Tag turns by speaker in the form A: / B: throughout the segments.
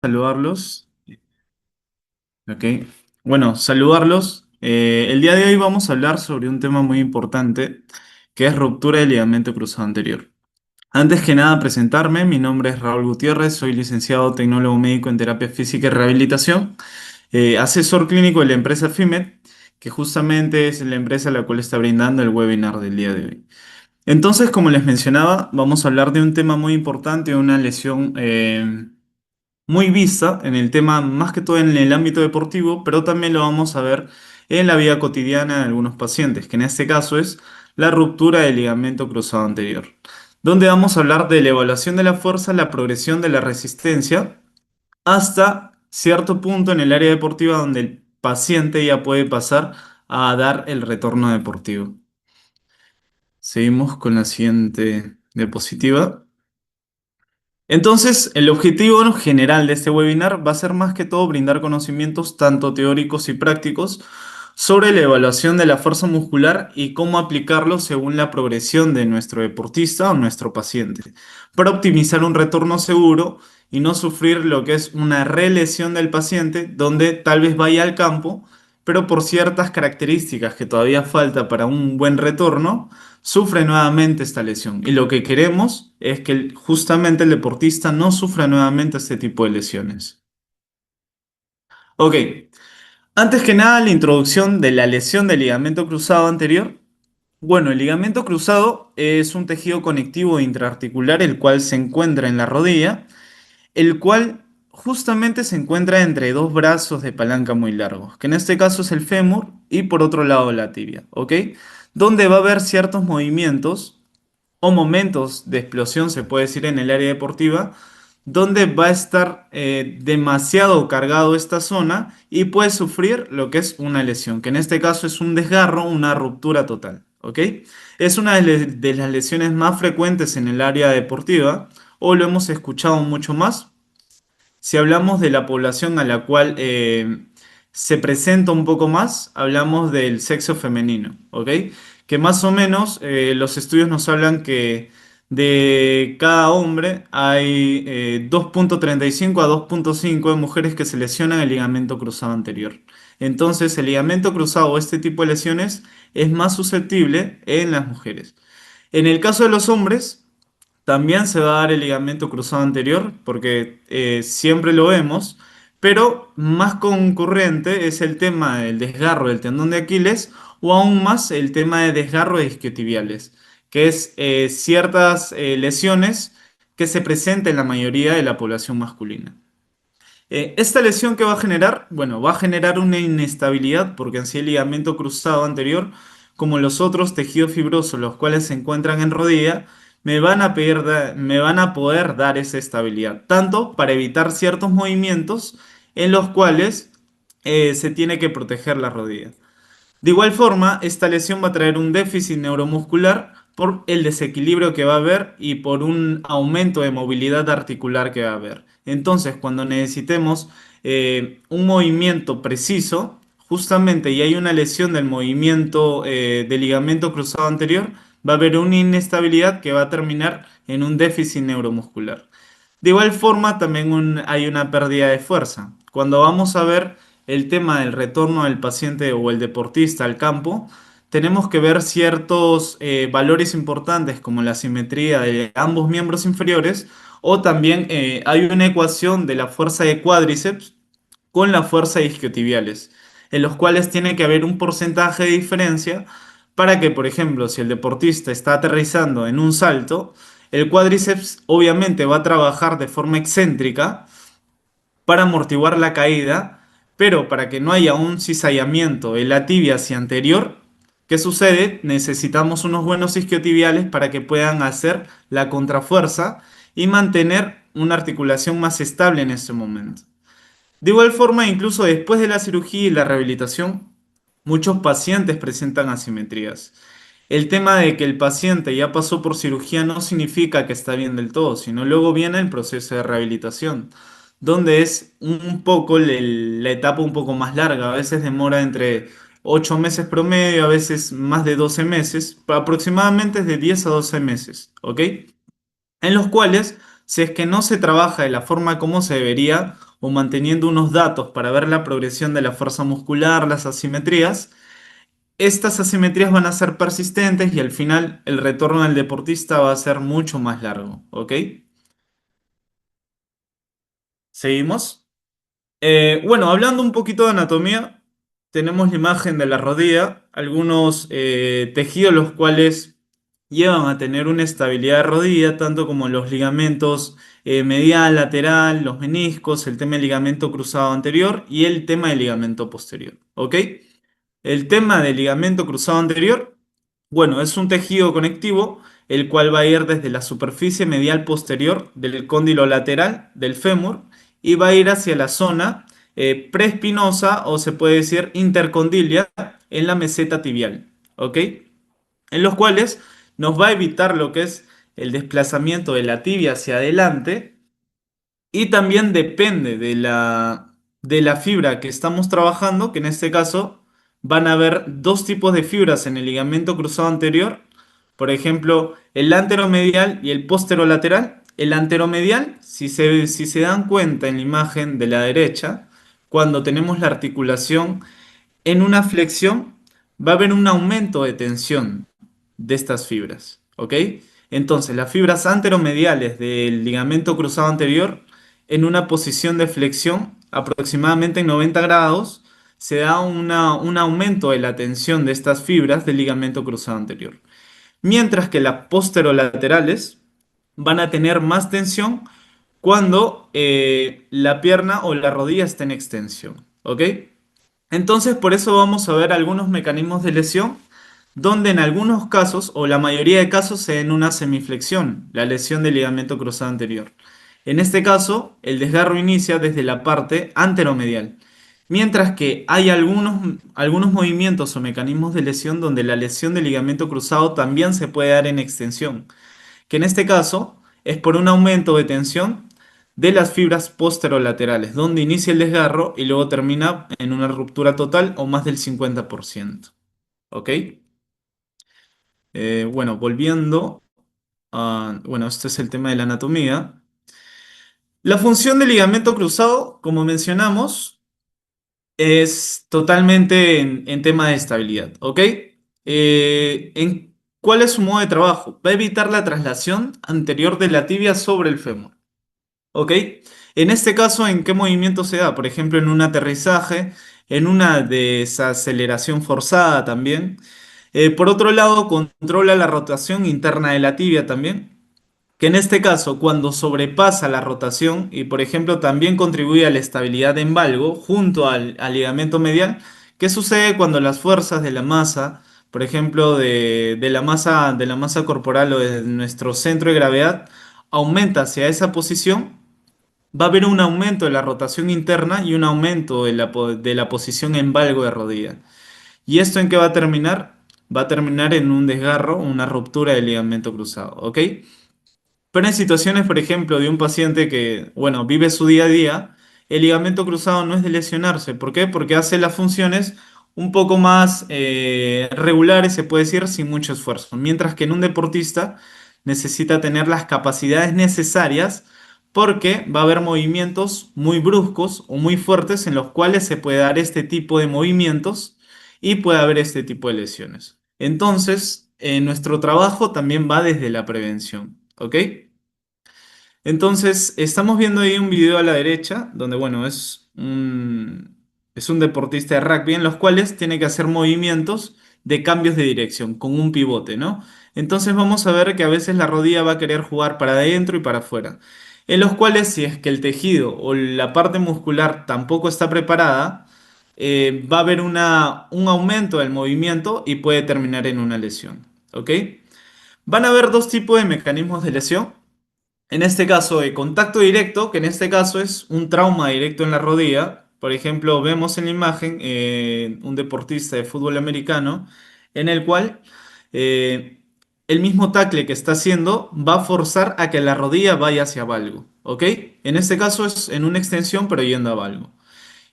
A: Saludarlos. Ok. Bueno, saludarlos. El día de hoy vamos a hablar sobre un tema muy importante, que es ruptura del ligamento cruzado anterior. Antes que nada, presentarme. Mi nombre es Raúl Gutiérrez, soy licenciado tecnólogo médico en terapia física y rehabilitación, asesor clínico de la empresa FIMED, que justamente es la empresa a la cual está brindando el webinar del día de hoy. Entonces, como les mencionaba, vamos a hablar de un tema muy importante, una lesión muy vista en el tema, más que todo en el ámbito deportivo, pero también lo vamos a ver en la vida cotidiana de algunos pacientes, que en este caso es la ruptura del ligamento cruzado anterior, donde vamos a hablar de la evaluación de la fuerza, la progresión de la resistencia, hasta cierto punto en el área deportiva donde el paciente ya puede pasar a dar el retorno deportivo. Seguimos con la siguiente diapositiva. Entonces, el objetivo general de este webinar va a ser más que todo brindar conocimientos tanto teóricos y prácticos sobre la evaluación de la fuerza muscular y cómo aplicarlo según la progresión de nuestro deportista o nuestro paciente, para optimizar un retorno seguro y no sufrir lo que es una relesión del paciente, donde tal vez vaya al campo, pero por ciertas características que todavía falta para un buen retorno sufre nuevamente esta lesión. Y lo que queremos es que justamente el deportista no sufra nuevamente este tipo de lesiones. Ok, antes que nada la introducción de la lesión del ligamento cruzado anterior. Bueno, el ligamento cruzado es un tejido conectivo intraarticular el cual se encuentra en la rodilla, el cual justamente se encuentra entre dos brazos de palanca muy largos, que en este caso es el fémur y por otro lado la tibia, ¿ok? Donde va a haber ciertos movimientos o momentos de explosión, se puede decir, en el área deportiva, donde va a estar demasiado cargado esta zona y puede sufrir lo que es una lesión, que en este caso es un desgarro, una ruptura total, ¿ok? Es una de las lesiones más frecuentes en el área deportiva, o lo hemos escuchado mucho más si hablamos de la población a la cual se presenta un poco más, hablamos del sexo femenino, ¿ok? Que más o menos los estudios nos hablan que de cada hombre hay 2,35 a 2,5 de mujeres que se lesionan el ligamento cruzado anterior. Entonces, el ligamento cruzado o este tipo de lesiones es más susceptible en las mujeres. En el caso de los hombres, también se va a dar el ligamento cruzado anterior, porque siempre lo vemos, pero más concurrente es el tema del desgarro del tendón de Aquiles o aún más el tema de desgarro de isquiotibiales, que es ciertas lesiones que se presentan en la mayoría de la población masculina. Esta lesión que va a generar, bueno, va a generar una inestabilidad porque en sí el ligamento cruzado anterior, como los otros tejidos fibrosos, los cuales se encuentran en rodilla, me van a poder dar esa estabilidad, tanto para evitar ciertos movimientos en los cuales se tiene que proteger la rodilla. De igual forma, esta lesión va a traer un déficit neuromuscular por el desequilibrio que va a haber y por un aumento de movilidad articular que va a haber. Entonces, cuando necesitemos un movimiento preciso, justamente y hay una lesión del movimiento del ligamento cruzado anterior, va a haber una inestabilidad que va a terminar en un déficit neuromuscular. De igual forma, también hay una pérdida de fuerza. Cuando vamos a ver el tema del retorno del paciente o el deportista al campo, tenemos que ver ciertos valores importantes como la simetría de ambos miembros inferiores o también hay una ecuación de la fuerza de cuádriceps con la fuerza de isquiotibiales, en los cuales tiene que haber un porcentaje de diferencia para que, por ejemplo, si el deportista está aterrizando en un salto, el cuádriceps obviamente va a trabajar de forma excéntrica para amortiguar la caída, pero para que no haya un cizallamiento de la tibia hacia anterior, ¿qué sucede? Necesitamos unos buenos isquiotibiales para que puedan hacer la contrafuerza y mantener una articulación más estable en ese momento. De igual forma, incluso después de la cirugía y la rehabilitación, muchos pacientes presentan asimetrías. El tema de que el paciente ya pasó por cirugía no significa que está bien del todo, sino luego viene el proceso de rehabilitación, donde es un poco la etapa un poco más larga. A veces demora entre 8 meses promedio, a veces más de 12 meses, aproximadamente es de 10 a 12 meses, ¿ok? En los cuales, si es que no se trabaja de la forma como se debería, o manteniendo unos datos para ver la progresión de la fuerza muscular, las asimetrías, estas asimetrías van a ser persistentes y al final el retorno del deportista va a ser mucho más largo, ¿ok? ¿Seguimos? Bueno, hablando un poquito de anatomía, tenemos la imagen de la rodilla, algunos tejidos los cuales llevan a tener una estabilidad de rodilla, tanto como los ligamentos medial, lateral, los meniscos, el tema del ligamento cruzado anterior y el tema del ligamento posterior, ¿ok? El tema del ligamento cruzado anterior, bueno, es un tejido conectivo el cual va a ir desde la superficie medial posterior del cóndilo lateral del fémur y va a ir hacia la zona preespinosa o se puede decir intercondilia en la meseta tibial, ¿ok? En los cuales nos va a evitar lo que es el desplazamiento de la tibia hacia adelante y también depende de la fibra que estamos trabajando, que en este caso van a haber dos tipos de fibras en el ligamento cruzado anterior, por ejemplo, el anteromedial y el posterolateral. El anteromedial, si se dan cuenta en la imagen de la derecha, cuando tenemos la articulación en una flexión va a haber un aumento de tensión de estas fibras, ¿ok? Entonces, las fibras anteromediales del ligamento cruzado anterior, en una posición de flexión aproximadamente en 90 grados, se da un aumento de la tensión de estas fibras del ligamento cruzado anterior. Mientras que las posterolaterales van a tener más tensión cuando la pierna o la rodilla está en extensión, ¿ok? Entonces, por eso vamos a ver algunos mecanismos de lesión, donde en algunos casos, o la mayoría de casos, se den una semiflexión, la lesión del ligamento cruzado anterior. En este caso, el desgarro inicia desde la parte anteromedial, mientras que hay algunos movimientos o mecanismos de lesión donde la lesión del ligamento cruzado también se puede dar en extensión, que en este caso es por un aumento de tensión de las fibras posterolaterales, donde inicia el desgarro y luego termina en una ruptura total o más del 50%. ¿Ok? Bueno, volviendo bueno, este es el tema de la anatomía. La función del ligamento cruzado, como mencionamos, es totalmente en tema de estabilidad. ¿Ok? ¿Cuál es su modo de trabajo? Va a evitar la traslación anterior de la tibia sobre el fémur. ¿Ok? En este caso, ¿en qué movimiento se da? Por ejemplo, en un aterrizaje, en una desaceleración forzada también. Por otro lado, controla la rotación interna de la tibia también, que en este caso, cuando sobrepasa la rotación y, por ejemplo, también contribuye a la estabilidad en valgo junto al ligamento medial, ¿qué sucede cuando las fuerzas de la masa, por ejemplo, de la masa corporal o de nuestro centro de gravedad, aumenta hacia esa posición? Va a haber un aumento de la rotación interna y un aumento de la posición en valgo de rodilla. ¿Y esto en qué va a terminar? Va a terminar en un desgarro, una ruptura del ligamento cruzado, ¿ok? Pero en situaciones, por ejemplo, de un paciente que, bueno, vive su día a día, el ligamento cruzado no es de lesionarse. ¿Por qué? Porque hace las funciones un poco más regulares, se puede decir, sin mucho esfuerzo. Mientras que en un deportista necesita tener las capacidades necesarias porque va a haber movimientos muy bruscos o muy fuertes en los cuales se puede dar este tipo de movimientos y puede haber este tipo de lesiones. Entonces, nuestro trabajo también va desde la prevención, ¿ok? Entonces, estamos viendo ahí un video a la derecha, donde, bueno, es un deportista de rugby en los cuales tiene que hacer movimientos de cambios de dirección con un pivote, ¿no? Entonces vamos a ver que a veces la rodilla va a querer jugar para adentro y para afuera, en los cuales si es que el tejido o la parte muscular tampoco está preparada, va a haber un aumento del movimiento y puede terminar en una lesión, ¿ok? Van a haber dos tipos de mecanismos de lesión. En este caso de contacto directo, que en este caso es un trauma directo en la rodilla. Por ejemplo, vemos en la imagen un deportista de fútbol americano en el cual eh, el mismo tackle que está haciendo va a forzar a que la rodilla vaya hacia valgo. ¿Ok? En este caso es en una extensión pero yendo a valgo.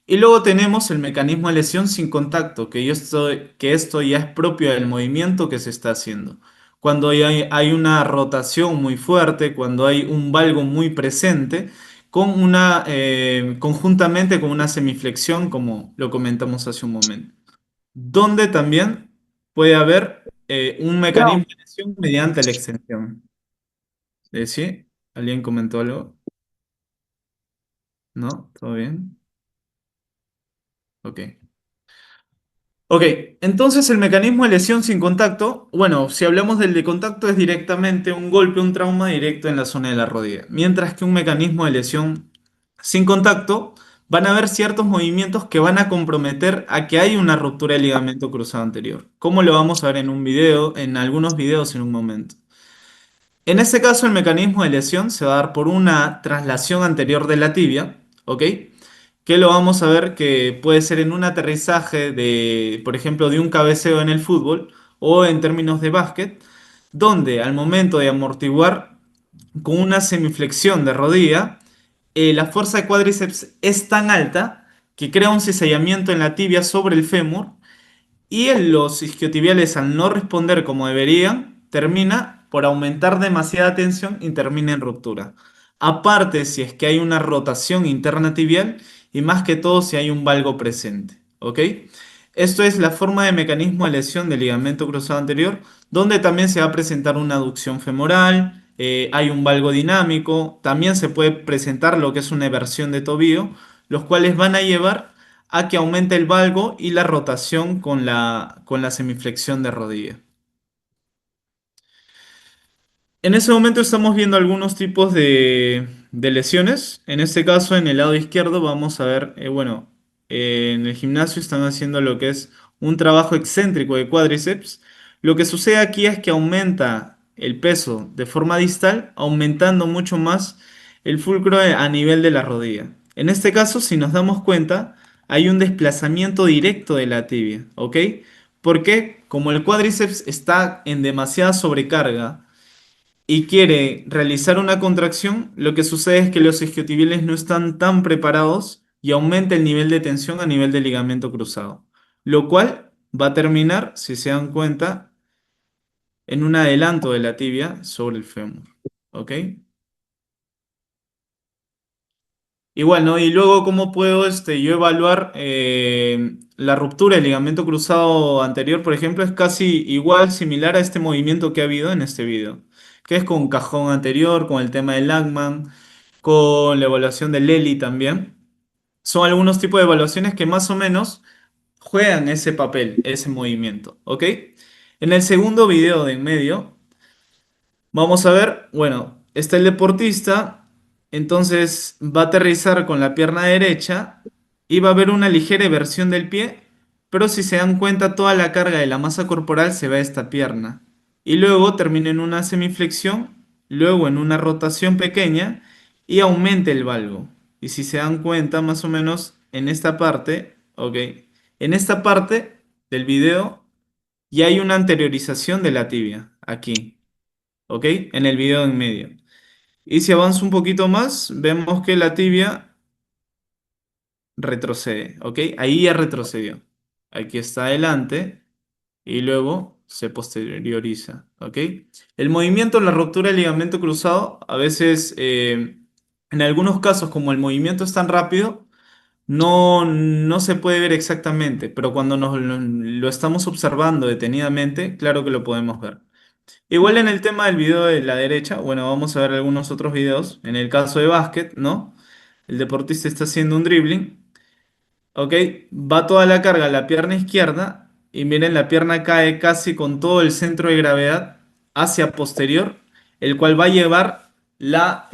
A: Y luego tenemos el mecanismo de lesión sin contacto, que esto ya es propio del movimiento que se está haciendo. Cuando hay una rotación muy fuerte, cuando hay un valgo muy presente, conjuntamente con una semiflexión, como lo comentamos hace un momento, donde también puede haber un
B: Yo,
A: mecanismo de lesión mediante la extensión. ¿Sí? ¿Alguien comentó algo? ¿No? ¿Todo bien? Ok. Ok, entonces el mecanismo de lesión sin contacto, bueno, si hablamos del de contacto es directamente un golpe, un trauma directo en la zona de la rodilla, mientras que un mecanismo de lesión sin contacto van a haber ciertos movimientos que van a comprometer a que hay una ruptura del ligamento cruzado anterior, como lo vamos a ver en un video, en algunos videos en un momento. En este caso, el mecanismo de lesión se va a dar por una traslación anterior de la tibia, ¿ok? Que lo vamos a ver que puede ser en un aterrizaje de, por ejemplo, de un cabeceo en el fútbol o en términos de básquet, donde al momento de amortiguar con una semiflexión de rodilla, la fuerza de cuádriceps es tan alta que crea un cizallamiento en la tibia sobre el fémur y los isquiotibiales, al no responder como deberían, termina por aumentar demasiada tensión y termina en ruptura. Aparte, si es que hay una rotación interna tibial y más que todo si hay un valgo presente. ¿Ok? Esto es la forma de mecanismo de lesión del ligamento cruzado anterior, donde también se va a presentar una aducción femoral, hay un valgo dinámico, también se puede presentar lo que es una eversión de tobillo, los cuales van a llevar a que aumente el valgo y la rotación con la semiflexión de rodilla. En ese momento estamos viendo algunos tipos de lesiones. En este caso, en el lado izquierdo, vamos a ver, bueno, en el gimnasio están haciendo lo que es un trabajo excéntrico de cuádriceps. Lo que sucede aquí es que aumenta el peso de forma distal, aumentando mucho más el fulcro a nivel de la rodilla. En este caso, si nos damos cuenta, hay un desplazamiento directo de la tibia, ¿ok? Porque como el cuádriceps está en demasiada sobrecarga, y quiere realizar una contracción, lo que sucede es que los isquiotibiales no están tan preparados y aumenta el nivel de tensión a nivel del ligamento cruzado, lo cual va a terminar, si se dan cuenta, en un adelanto de la tibia sobre el fémur. ¿Ok? Igual, ¿no? Y luego, ¿cómo puedo yo evaluar la ruptura del ligamento cruzado anterior, por ejemplo? Es casi igual, similar a este movimiento que ha habido en este video, que es con cajón anterior, con el tema del Lagman, con la evaluación del Lely también. Son algunos tipos de evaluaciones que más o menos juegan ese papel, ese movimiento, ¿ok? En el segundo video de en medio, vamos a ver, bueno, está el deportista, entonces va a aterrizar con la pierna derecha y va a haber una ligera eversión del pie, pero si se dan cuenta, toda la carga de la masa corporal se va a esta pierna. Y luego termina en una semiflexión, luego en una rotación pequeña y aumenta el valgo. Y si se dan cuenta, más o menos en esta parte, ok, en esta parte del video ya hay una anteriorización de la tibia, aquí. ¿Ok? En el video en medio. Y si avanzo un poquito más, vemos que la tibia retrocede, ¿ok? Ahí ya retrocedió. Aquí está adelante y luego se posterioriza, ¿ok? El movimiento en la ruptura del ligamento cruzado, a veces, en algunos casos, como el movimiento es tan rápido, no se puede ver exactamente, pero cuando lo estamos observando detenidamente, claro que lo podemos ver. Igual en el tema del video de la derecha, bueno, vamos a ver algunos otros videos. En el caso de básquet, ¿no? El deportista está haciendo un dribbling, ¿ok? Va toda la carga a la pierna izquierda y miren, la pierna cae casi con todo el centro de gravedad hacia posterior, el cual va a llevar la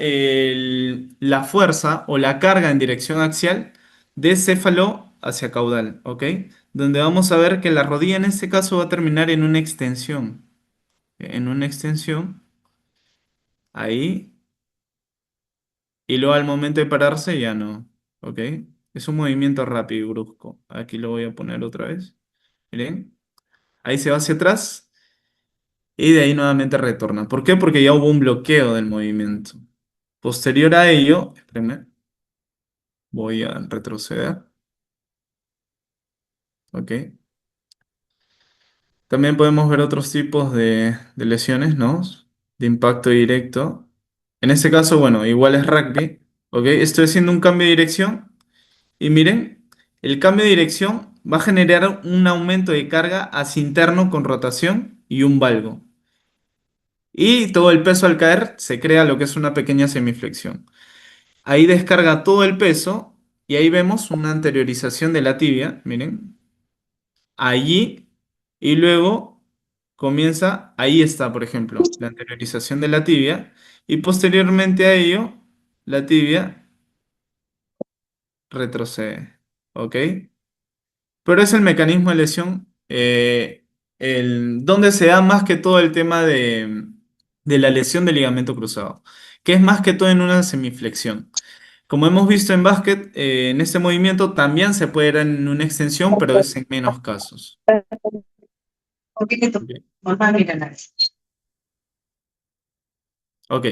A: fuerza o la carga en dirección axial de céfalo hacia caudal, ¿ok? Donde vamos a ver que la rodilla en este caso va a terminar en una extensión. En una extensión ahí, y luego al momento de pararse ya no, ¿ok? Es un movimiento rápido y brusco. Aquí lo voy a poner otra vez. Miren, ahí se va hacia atrás y de ahí nuevamente retorna. ¿Por qué? Porque ya hubo un bloqueo del movimiento. Posterior a ello, espérenme, voy a retroceder, ¿ok? También podemos ver otros tipos de lesiones, ¿no? De impacto directo. En este caso, bueno, igual es rugby. ¿Ok? Estoy haciendo un cambio de dirección y miren, el cambio de dirección va a generar un aumento de carga hacia interno con rotación y un valgo. Y todo el peso al caer se crea lo que es una pequeña semiflexión. Ahí descarga todo el peso y ahí vemos una anteriorización de la tibia, miren, allí y luego comienza, ahí está, por ejemplo, la anteriorización de la tibia y posteriormente a ello la tibia retrocede, ¿ok? Pero es el mecanismo de lesión donde se da más que todo el tema de la lesión del ligamento cruzado, que es más que todo en una semiflexión. Como hemos visto en básquet, en este movimiento también se puede dar en una extensión, pero es en menos casos. Ok. Ok.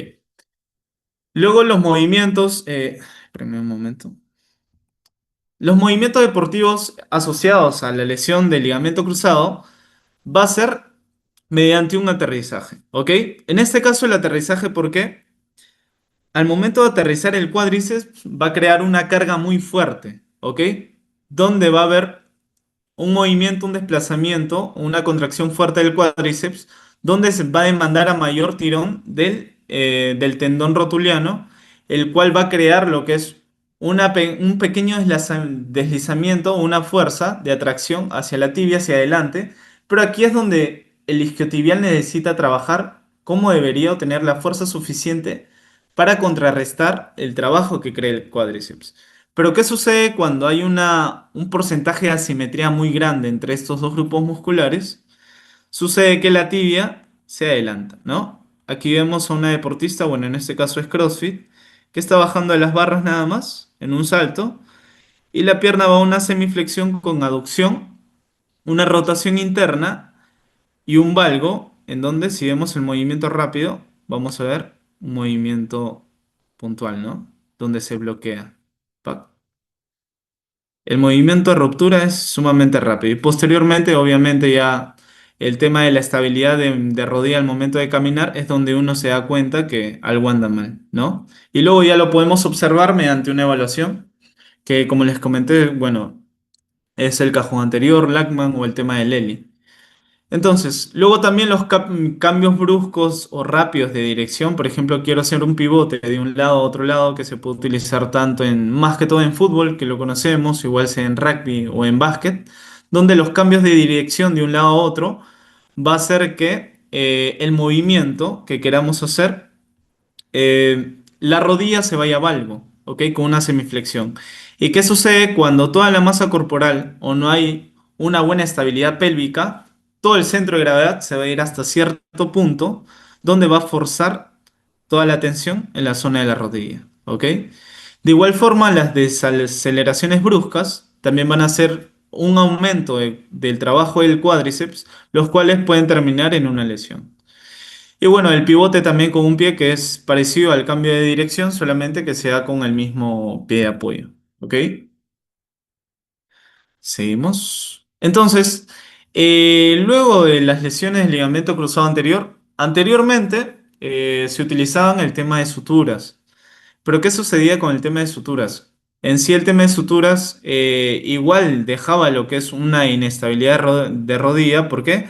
A: Luego los movimientos, espérame un momento. Los movimientos deportivos asociados a la lesión del ligamento cruzado va a ser mediante un aterrizaje, ¿ok? En este caso el aterrizaje, ¿por qué? Al momento de aterrizar el cuádriceps va a crear una carga muy fuerte, ¿ok? Donde va a haber un movimiento, un desplazamiento, una contracción fuerte del cuádriceps, donde se va a demandar a mayor tirón del tendón rotuliano, el cual va a crear lo que es un pequeño deslizamiento, una fuerza de atracción hacia la tibia, hacia adelante, pero aquí es donde el isquiotibial necesita trabajar cómo debería obtener la fuerza suficiente para contrarrestar el trabajo que crea el cuádriceps. Pero ¿qué sucede cuando hay un porcentaje de asimetría muy grande entre estos dos grupos musculares? Sucede que la tibia se adelanta, ¿no? Aquí vemos a una deportista, bueno, en este caso es CrossFit, que está bajando de las barras nada más, en un salto, y la pierna va a una semiflexión con aducción, una rotación interna y un valgo, en donde si vemos el movimiento rápido, vamos a ver un movimiento puntual, ¿no? Donde se bloquea. Pac. El movimiento de ruptura es sumamente rápido y posteriormente, obviamente, ya el tema de la estabilidad de rodilla al momento de caminar es donde uno se da cuenta que algo anda mal, ¿no? Y luego ya lo podemos observar mediante una evaluación que, como les comenté, bueno, es el cajón anterior, Lachman o el tema del Lely. Entonces, luego también los cambios bruscos o rápidos de dirección, por ejemplo, quiero hacer un pivote de un lado a otro lado que se puede utilizar tanto más que todo en fútbol, que lo conocemos, igual sea en rugby o en básquet, donde los cambios de dirección de un lado a otro va a hacer que el movimiento que queramos hacer la rodilla se vaya a valgo, ¿ok? Con una semiflexión. ¿Y qué sucede cuando toda la masa corporal o no hay una buena estabilidad pélvica? Todo el centro de gravedad se va a ir hasta cierto punto donde va a forzar toda la tensión en la zona de la rodilla, ¿ok? De igual forma, las desaceleraciones bruscas también van a ser un aumento del trabajo del cuádriceps, los cuales pueden terminar en una lesión. Y bueno, el pivote también con un pie que es parecido al cambio de dirección, solamente que se da con el mismo pie de apoyo. ¿Ok? Seguimos. Entonces, luego de las lesiones del ligamento cruzado anterior, anteriormente se utilizaban el tema de suturas. Pero ¿qué sucedía con el tema de suturas? En sí, el tema de suturas igual dejaba lo que es una inestabilidad de rodilla. ¿Por qué?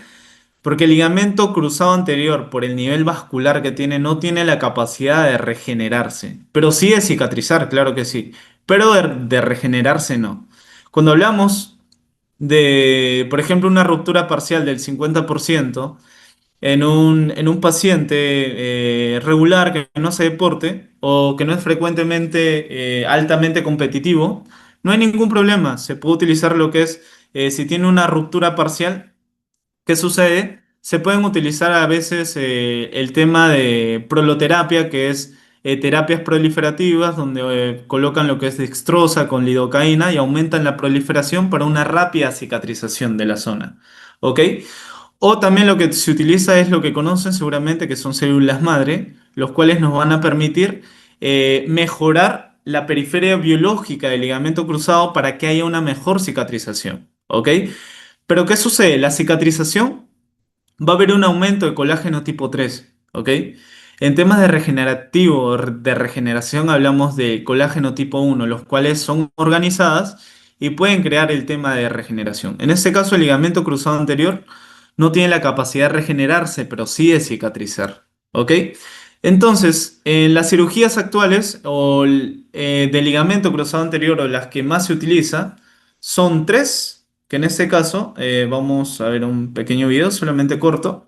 A: Porque el ligamento cruzado anterior, por el nivel vascular que tiene, no tiene la capacidad de regenerarse. Pero sí de cicatrizar, claro que sí. Pero de regenerarse no. Cuando hablamos de, por ejemplo, una ruptura parcial del 50% en un paciente regular que no hace deporte o que no es frecuentemente altamente competitivo, no hay ningún problema. Se puede utilizar lo que es, si tiene una ruptura parcial. ¿Qué sucede? Se pueden utilizar a veces el tema de proloterapia, que es terapias proliferativas, donde colocan lo que es dextrosa con lidocaína y aumentan la proliferación para una rápida cicatrización de la zona. ¿Ok? O también lo que se utiliza es lo que conocen seguramente, que son células madre, los cuales nos van a permitir mejorar la periferia biológica del ligamento cruzado para que haya una mejor cicatrización. ¿Ok? Pero ¿qué sucede? La cicatrización va a haber un aumento de colágeno tipo 3, ¿ok? En temas de regenerativo, de regeneración, hablamos de colágeno tipo 1, los cuales son organizadas y pueden crear el tema de regeneración. En este caso, el ligamento cruzado anterior no tiene la capacidad de regenerarse, pero sí de cicatrizar. ¿Ok? Entonces, en las cirugías actuales de ligamento cruzado anterior o las que más se utiliza, son tres, que en este caso vamos a ver un pequeño video, solamente corto.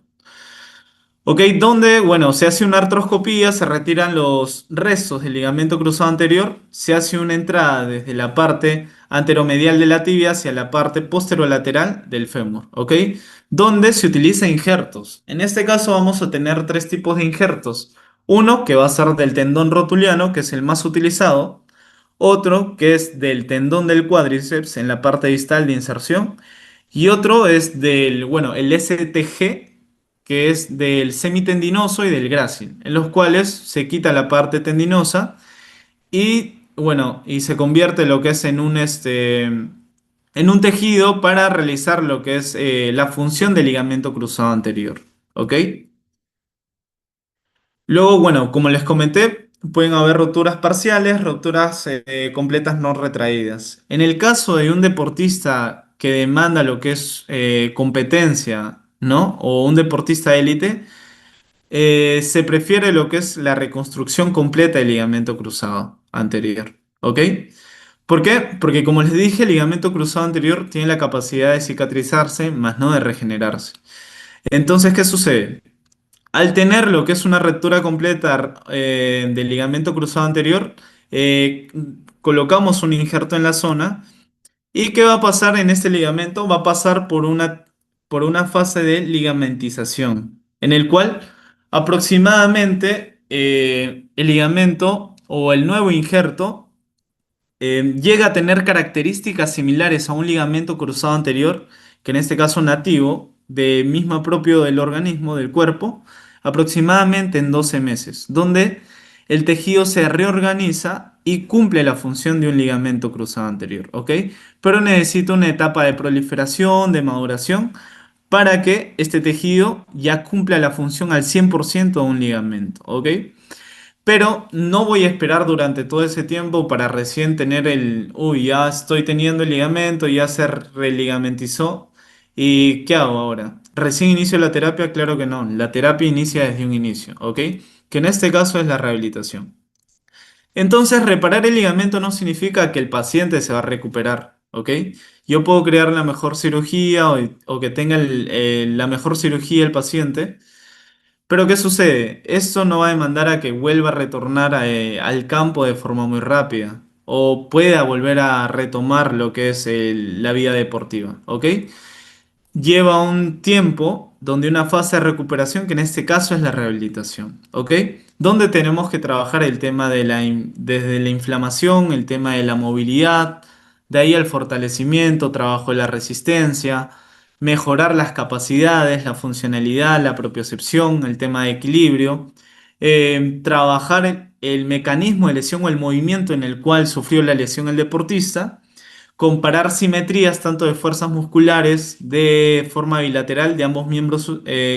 A: Ok, donde, bueno, se hace una artroscopía, se retiran los restos del ligamento cruzado anterior, se hace una entrada desde la parte anteromedial de la tibia hacia la parte posterolateral del fémur, ¿ok? Donde se utiliza injertos. En este caso vamos a tener tres tipos de injertos. Uno que va a ser del tendón rotuliano, que es el más utilizado. Otro que es del tendón del cuádriceps en la parte distal de inserción. Y otro es del, bueno, el STG, que es del semitendinoso y del grácil, en los cuales se quita la parte tendinosa y, bueno, y se convierte lo que es en un tejido para realizar lo que es la función del ligamento cruzado anterior. ¿Ok? Luego, bueno, como les comenté, pueden haber rupturas parciales, rupturas completas no retraídas. En el caso de un deportista que demanda lo que es competencia, ¿no? O un deportista élite, se prefiere lo que es la reconstrucción completa del ligamento cruzado anterior. ¿Ok? ¿Por qué? Porque como les dije, el ligamento cruzado anterior tiene la capacidad de cicatrizarse, más no de regenerarse. Entonces, ¿qué sucede? Al tener lo que es una ruptura completa del ligamento cruzado anterior, eh, colocamos un injerto en la zona. ¿Y qué va a pasar en este ligamento? Va a pasar por una fase de ligamentización, en el cual aproximadamente el ligamento o el nuevo injerto llega a tener características similares a un ligamento cruzado anterior, que en este caso nativo, de misma propio del organismo, del cuerpo, aproximadamente en 12 meses, donde el tejido se reorganiza y cumple la función de un ligamento cruzado anterior, ¿ok? Pero necesita una etapa de proliferación, de maduración, para que este tejido ya cumpla la función al 100% de un ligamento, ¿ok? Pero no voy a esperar durante todo ese tiempo para recién tener uy, ya estoy teniendo el ligamento, ya se religamentizó. ¿Y qué hago ahora? ¿Recién inicio la terapia? Claro que no. La terapia inicia desde un inicio, ¿ok? Que en este caso es la rehabilitación. Entonces, reparar el ligamento no significa que el paciente se va a recuperar, ¿ok? Yo puedo crear la mejor cirugía o que tenga la mejor cirugía el paciente. Pero ¿qué sucede? Esto no va a demandar a que vuelva a retornar al campo de forma muy rápida o pueda volver a retomar lo que es la vida deportiva, ¿ok? Lleva un tiempo donde una fase de recuperación, que en este caso es la rehabilitación, ¿ok? Donde tenemos que trabajar el tema desde la inflamación, el tema de la movilidad, de ahí el fortalecimiento, trabajo de la resistencia, mejorar las capacidades, la funcionalidad, la propiocepción, el tema de equilibrio, trabajar el mecanismo de lesión o el movimiento en el cual sufrió la lesión el deportista, comparar simetrías tanto de fuerzas musculares de forma bilateral de ambos miembros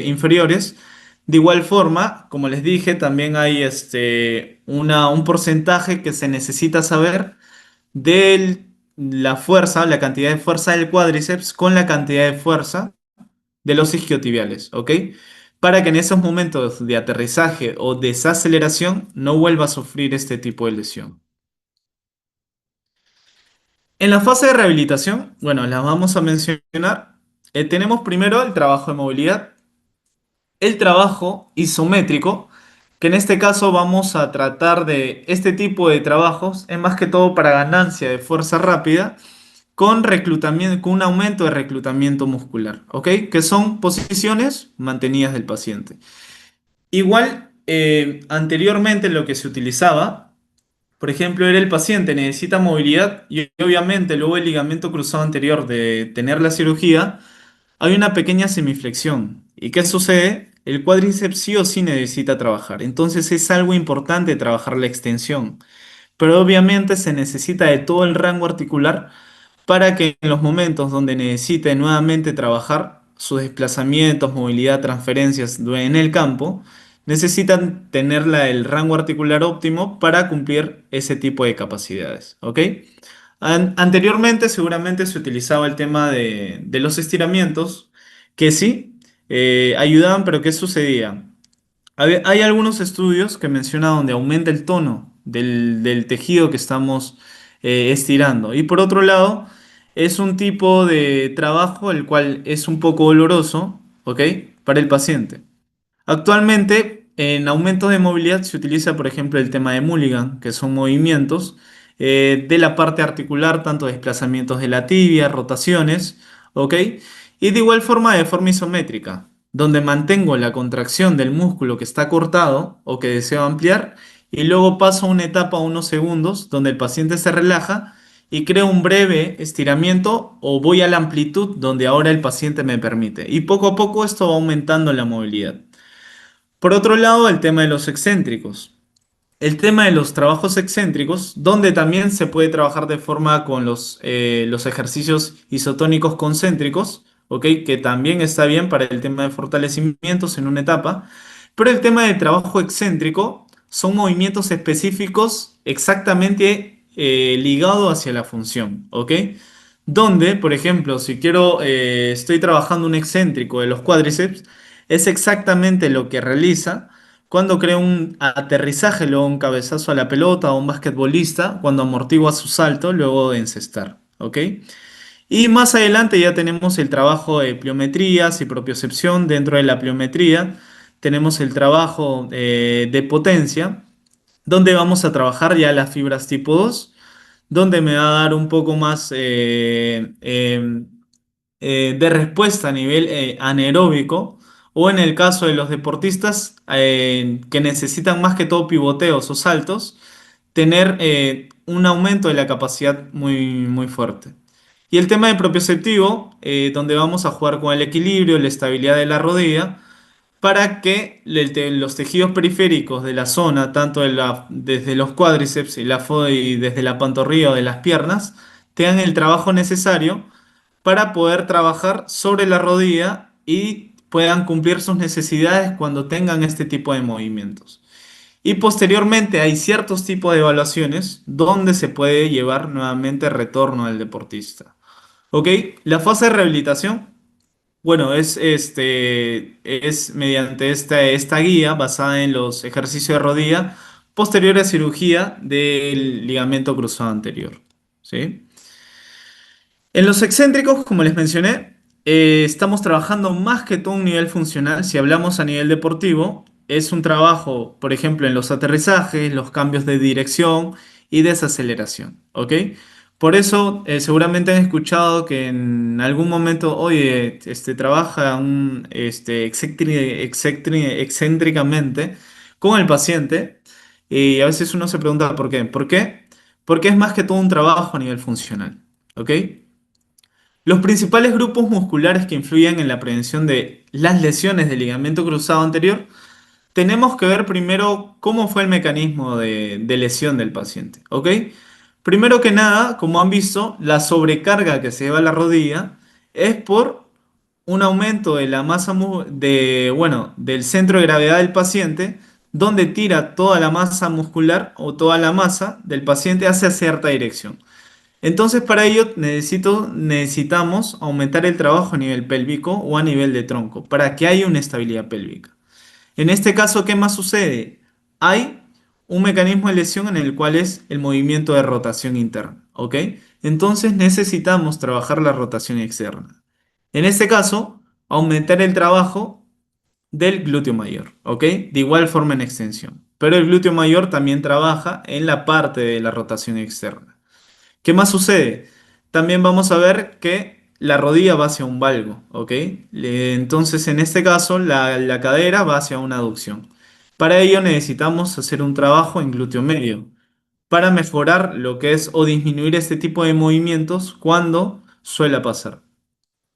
A: inferiores. De igual forma, como les dije, también hay un porcentaje que se necesita saber de la fuerza, la cantidad de fuerza del cuádriceps con la cantidad de fuerza de los isquiotibiales, ¿ok? Para que en esos momentos de aterrizaje o desaceleración no vuelva a sufrir este tipo de lesión. En la fase de rehabilitación, bueno, las vamos a mencionar. Tenemos primero el trabajo de movilidad, el trabajo isométrico, que en este caso vamos a tratar de este tipo de trabajos, es más que todo para ganancia de fuerza rápida, con reclutamiento, con un aumento de reclutamiento muscular, ¿ok? Que son posiciones mantenidas del paciente. Igual, anteriormente lo que se utilizaba, por ejemplo, era el paciente necesita movilidad y obviamente luego el ligamento cruzado anterior de tener la cirugía, hay una pequeña semiflexión. ¿Y qué sucede? El cuádriceps sí o sí necesita trabajar. Entonces es algo importante trabajar la extensión. Pero obviamente se necesita de todo el rango articular para que en los momentos donde necesite nuevamente trabajar sus desplazamientos, movilidad, transferencias en el campo, necesitan tener el rango articular óptimo para cumplir ese tipo de capacidades, ¿ok? Anteriormente seguramente se utilizaba el tema de los estiramientos, que sí, ayudaban, pero ¿qué sucedía? Hay algunos estudios que mencionan donde aumenta el tono del tejido que estamos estirando. Y por otro lado, es un tipo de trabajo el cual es un poco doloroso, ¿ok? Para el paciente. Actualmente, en aumentos de movilidad se utiliza, por ejemplo, el tema de Mulligan, que son movimientos de la parte articular, tanto desplazamientos de la tibia, rotaciones, ¿ok? Y de forma isométrica, donde mantengo la contracción del músculo que está cortado o que deseo ampliar, y luego paso a una etapa, unos segundos, donde el paciente se relaja y creo un breve estiramiento o voy a la amplitud donde ahora el paciente me permite. Y poco a poco esto va aumentando la movilidad. Por otro lado, el tema de los excéntricos. El tema de los trabajos excéntricos, donde también se puede trabajar de forma con los ejercicios isotónicos concéntricos, ¿ok? Que también está bien para el tema de fortalecimientos en una etapa. Pero el tema del trabajo excéntrico son movimientos específicos exactamente ligados hacia la función, ¿ok? Donde, por ejemplo, si estoy trabajando un excéntrico de los cuádriceps, es exactamente lo que realiza cuando crea un aterrizaje, luego un cabezazo a la pelota o un basquetbolista, cuando amortigua su salto luego de encestar, ¿ok? Y más adelante ya tenemos el trabajo de pliometrías y propiocepción. Dentro de la pliometría tenemos el trabajo de potencia, donde vamos a trabajar ya las fibras tipo 2, donde me va a dar un poco más de respuesta a nivel anaeróbico, o en el caso de los deportistas que necesitan más que todo pivoteos o saltos, tener un aumento de la capacidad muy, muy fuerte. Y el tema de propioceptivo, donde vamos a jugar con el equilibrio, la estabilidad de la rodilla, para que los tejidos periféricos de la zona, tanto desde los cuádriceps y desde la pantorrilla o de las piernas, tengan el trabajo necesario para poder trabajar sobre la rodilla y puedan cumplir sus necesidades cuando tengan este tipo de movimientos. Y posteriormente hay ciertos tipos de evaluaciones donde se puede llevar nuevamente retorno del deportista. ¿Ok? La fase de rehabilitación, bueno, es mediante esta guía basada en los ejercicios de rodilla posterior a cirugía del ligamento cruzado anterior. ¿Sí? En los excéntricos, como les mencioné, estamos trabajando más que todo un nivel funcional. Si hablamos a nivel deportivo, es un trabajo, por ejemplo, en los aterrizajes, los cambios de dirección y desaceleración. ¿Ok? Por eso, seguramente han escuchado que en algún momento, oye, trabaja excéntricamente con el paciente y a veces uno se pregunta por qué. ¿Por qué? Porque es más que todo un trabajo a nivel funcional. ¿Ok? Los principales grupos musculares que influyen en la prevención de las lesiones del ligamento cruzado anterior, tenemos que ver primero cómo fue el mecanismo de lesión del paciente, ¿ok? Primero que nada, como han visto, la sobrecarga que se lleva a la rodilla es por un aumento de la bueno, del centro de gravedad del paciente, donde tira toda la masa muscular o toda la masa del paciente hacia cierta dirección. Entonces, para ello necesitamos aumentar el trabajo a nivel pélvico o a nivel de tronco para que haya una estabilidad pélvica. En este caso, ¿qué más sucede? Hay un mecanismo de lesión en el cual es el movimiento de rotación interna, ¿ok? Entonces necesitamos trabajar la rotación externa. En este caso, aumentar el trabajo del glúteo mayor, ¿ok? De igual forma en extensión. Pero el glúteo mayor también trabaja en la parte de la rotación externa. ¿Qué más sucede? También vamos a ver que la rodilla va hacia un valgo, ¿ok? Entonces, en este caso, la cadera va hacia una aducción. Para ello necesitamos hacer un trabajo en glúteo medio para mejorar lo que es o disminuir este tipo de movimientos cuando suele pasar.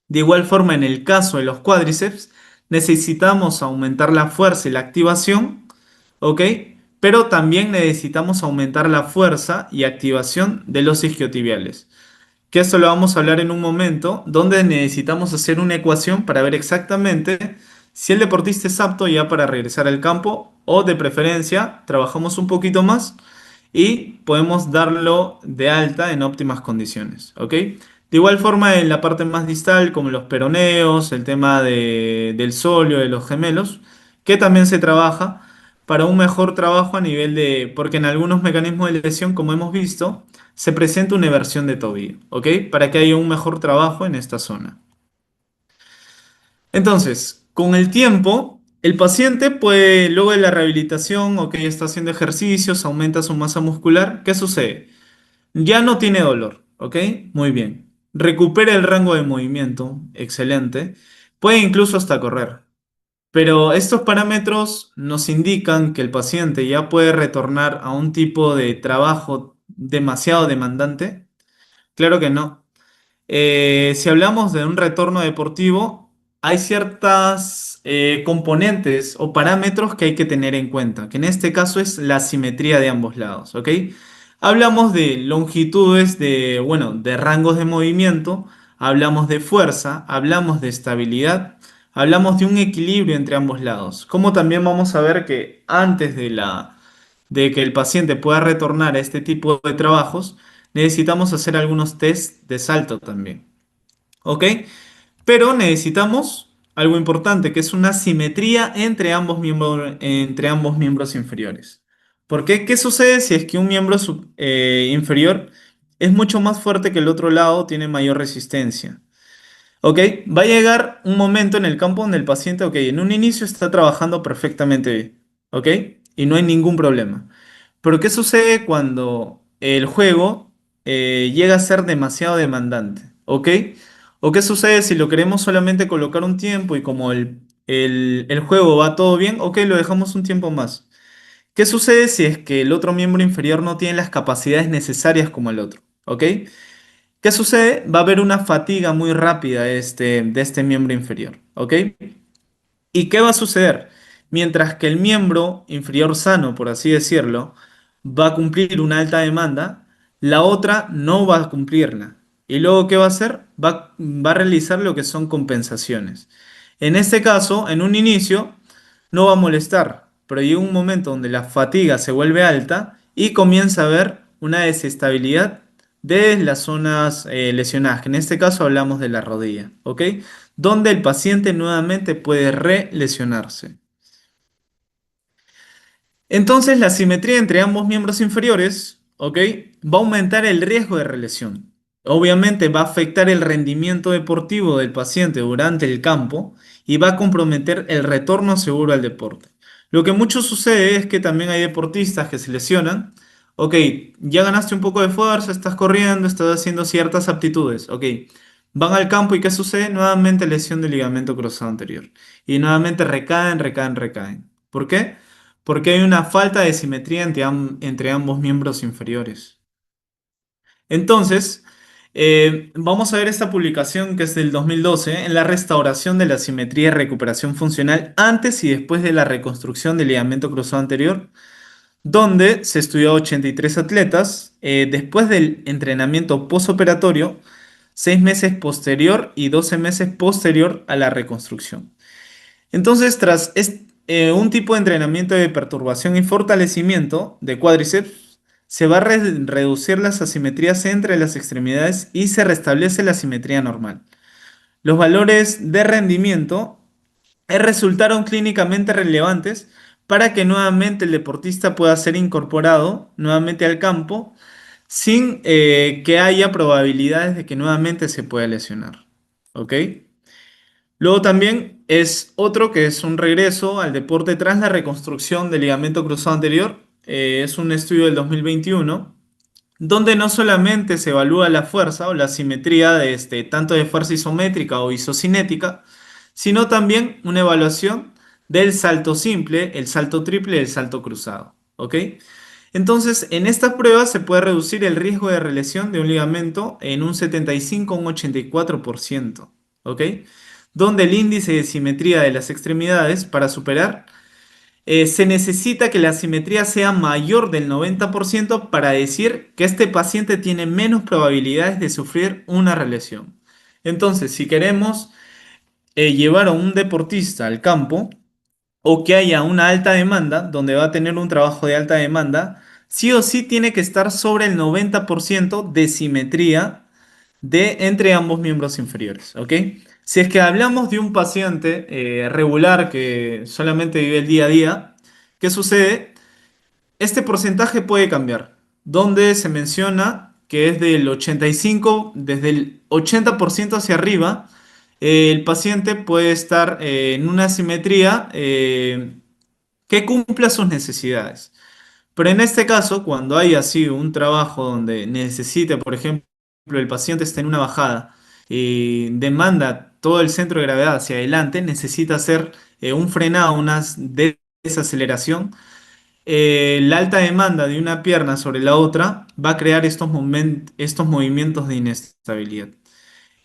A: De igual forma, en el caso de los cuádriceps, necesitamos aumentar la fuerza y la activación, ¿ok? Pero también necesitamos aumentar la fuerza y activación de los isquiotibiales. Que esto lo vamos a hablar en un momento, donde necesitamos hacer una ecuación para ver exactamente Si el deportista es apto ya para regresar al campo o de preferencia trabajamos un poquito más y podemos darlo de alta en óptimas condiciones, ¿ok? De igual forma en la parte más distal como los peroneos, el tema del sóleo, de los gemelos, que también se trabaja para un mejor trabajo a nivel de, porque en algunos mecanismos de lesión, como hemos visto, se presenta una eversión de tobillo, ¿ok? Para que haya un mejor trabajo en esta zona. Entonces, con el tiempo, el paciente puede, luego de la rehabilitación, ok, está haciendo ejercicios, aumenta su masa muscular, ¿qué sucede? Ya no tiene dolor, ¿ok? Muy bien. Recupera el rango de movimiento, excelente. Puede incluso hasta correr. Pero estos parámetros nos indican que el paciente ya puede retornar a un tipo de trabajo demasiado demandante. Claro que no. Si hablamos de un retorno deportivo, hay ciertas componentes o parámetros que hay que tener en cuenta, que en este caso es la simetría de ambos lados, ¿ok? Hablamos de longitudes de, bueno, de rangos de movimiento, hablamos de fuerza, hablamos de estabilidad, hablamos de un equilibrio entre ambos lados. Como también vamos a ver que antes de que el paciente pueda retornar a este tipo de trabajos, necesitamos hacer algunos test de salto también. ¿Ok? Pero necesitamos algo importante, que es una simetría entre ambos miembros inferiores. ¿Por qué? ¿Qué sucede si es que un miembro inferior es mucho más fuerte que el otro lado, tiene mayor resistencia? ¿Ok? Va a llegar un momento en el campo donde el paciente, ok, en un inicio está trabajando perfectamente bien, ¿ok? Y no hay ningún problema. Pero ¿qué sucede cuando el juego llega a ser demasiado demandante? ¿Ok? ¿O qué sucede si lo queremos solamente colocar un tiempo y como el juego va todo bien, ok, lo dejamos un tiempo más? ¿Qué sucede si es que el otro miembro inferior no tiene las capacidades necesarias como el otro? ¿Ok? ¿Qué sucede? Va a haber una fatiga muy rápida de este miembro inferior. ¿Ok? ¿Y qué va a suceder? Mientras que el miembro inferior sano, por así decirlo, va a cumplir una alta demanda, la otra no va a cumplirla. ¿Y luego qué va a hacer? Va a realizar lo que son compensaciones. En este caso, en un inicio, no va a molestar, pero llega un momento donde la fatiga se vuelve alta y comienza a haber una desestabilidad de las zonas lesionadas, que en este caso hablamos de la rodilla, ¿ok? Donde el paciente nuevamente puede re-lesionarse. Entonces, la simetría entre ambos miembros inferiores, ¿ok? Va a aumentar el riesgo de relesión. Obviamente va a afectar el rendimiento deportivo del paciente durante el campo y va a comprometer el retorno seguro al deporte. Lo que mucho sucede es que también hay deportistas que se lesionan. Ok, ya ganaste un poco de fuerza, estás corriendo, estás haciendo ciertas aptitudes. Ok, van al campo y ¿qué sucede? Nuevamente lesión del ligamento cruzado anterior. Y nuevamente recaen, recaen, recaen. ¿Por qué? Porque hay una falta de simetría entre ambos miembros inferiores. Entonces, vamos a ver esta publicación que es del 2012 en la restauración de la simetría y recuperación funcional antes y después de la reconstrucción del ligamento cruzado anterior, donde se estudió a 83 atletas después del entrenamiento posoperatorio, 6 meses posterior y 12 meses posterior a la reconstrucción. Entonces, un tipo de entrenamiento de perturbación y fortalecimiento de cuádriceps, se va a reducir las asimetrías entre las extremidades y se restablece la simetría normal. Los valores de rendimiento resultaron clínicamente relevantes para que nuevamente el deportista pueda ser incorporado nuevamente al campo sin que haya probabilidades de que nuevamente se pueda lesionar. ¿Ok? Luego también es otro que es un regreso al deporte tras la reconstrucción del ligamento cruzado anterior. Es un estudio del 2021 donde no solamente se evalúa la fuerza o la simetría de tanto de fuerza isométrica o isocinética, sino también una evaluación del salto simple, el salto triple y el salto cruzado. ¿Ok? Entonces, en estas pruebas se puede reducir el riesgo de relesión de un ligamento en un 75 a un 84%. ¿Ok? Donde el índice de simetría de las extremidades para superar se necesita que la simetría sea mayor del 90% para decir que este paciente tiene menos probabilidades de sufrir una relesión. Entonces, si queremos llevar a un deportista al campo o que haya una alta demanda, donde va a tener un trabajo de alta demanda, sí o sí tiene que estar sobre el 90% de simetría entre ambos miembros inferiores, ¿ok? Si es que hablamos de un paciente regular que solamente vive el día a día, ¿qué sucede? Este porcentaje puede cambiar, donde se menciona que es del 85, desde el 80% hacia arriba, el paciente puede estar en una simetría que cumpla sus necesidades. Pero en este caso, cuando hay así un trabajo donde necesite, por ejemplo, el paciente está en una bajada y demanda todo el centro de gravedad hacia adelante, necesita hacer un frenado, una desaceleración, la alta demanda de una pierna sobre la otra va a crear estos movimientos de inestabilidad.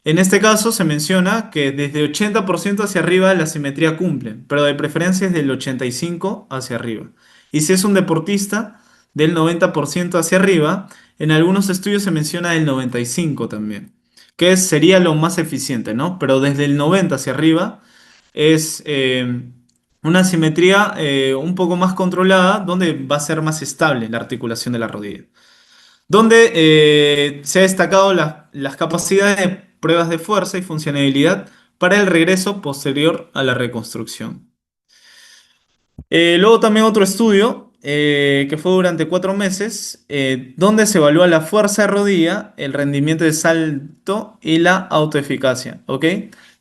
A: En este caso se menciona que desde 80% hacia arriba la simetría cumple, pero de preferencia es del 85 hacia arriba. Y si es un deportista, del 90% hacia arriba, en algunos estudios se menciona el 95 también, que sería lo más eficiente, ¿no? Pero desde el 90 hacia arriba es una simetría un poco más controlada, donde va a ser más estable la articulación de la rodilla, donde se ha destacado las capacidades de pruebas de fuerza y funcionalidad para el regreso posterior a la reconstrucción. Luego también otro estudio que fue durante 4 meses, donde se evalúa la fuerza de rodilla, el rendimiento de salto y la autoeficacia, ¿ok?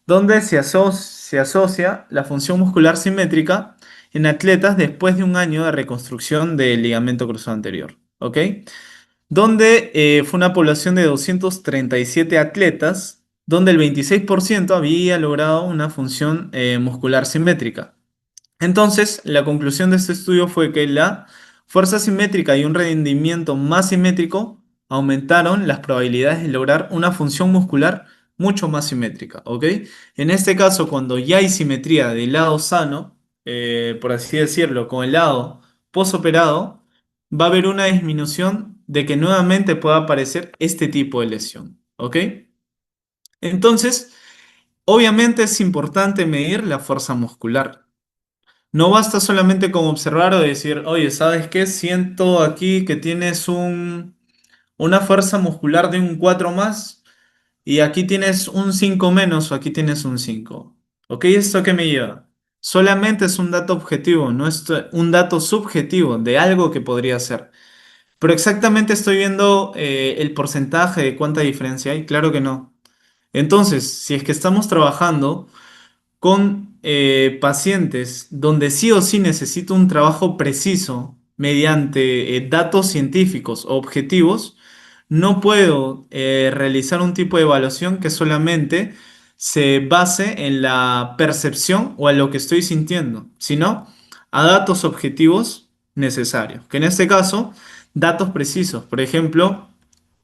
A: Donde se asocia la función muscular simétrica en atletas después de un año de reconstrucción del ligamento cruzado anterior, ¿ok? Donde fue una población de 237 atletas, donde el 26% había logrado una función muscular simétrica. Entonces, la conclusión de este estudio fue que la fuerza simétrica y un rendimiento más simétrico aumentaron las probabilidades de lograr una función muscular mucho más simétrica, ¿ok? En este caso, cuando ya hay simetría del lado sano, por así decirlo, con el lado posoperado, va a haber una disminución de que nuevamente pueda aparecer este tipo de lesión, ¿ok? Entonces, obviamente es importante medir la fuerza muscular. No basta solamente con observar o decir, oye, ¿sabes qué? Siento aquí que tienes una fuerza muscular de un 4 más y aquí tienes un 5 menos o aquí tienes un 5. ¿Ok? ¿Esto qué me lleva? Solamente es un dato objetivo, no es un dato subjetivo de algo que podría ser. Pero exactamente estoy viendo el porcentaje de cuánta diferencia hay. Claro que no. Entonces, si es que estamos trabajando con pacientes donde sí o sí necesito un trabajo preciso mediante datos científicos o objetivos, no puedo realizar un tipo de evaluación que solamente se base en la percepción o en lo que estoy sintiendo, sino a datos objetivos necesarios, que en este caso, datos precisos. Por ejemplo,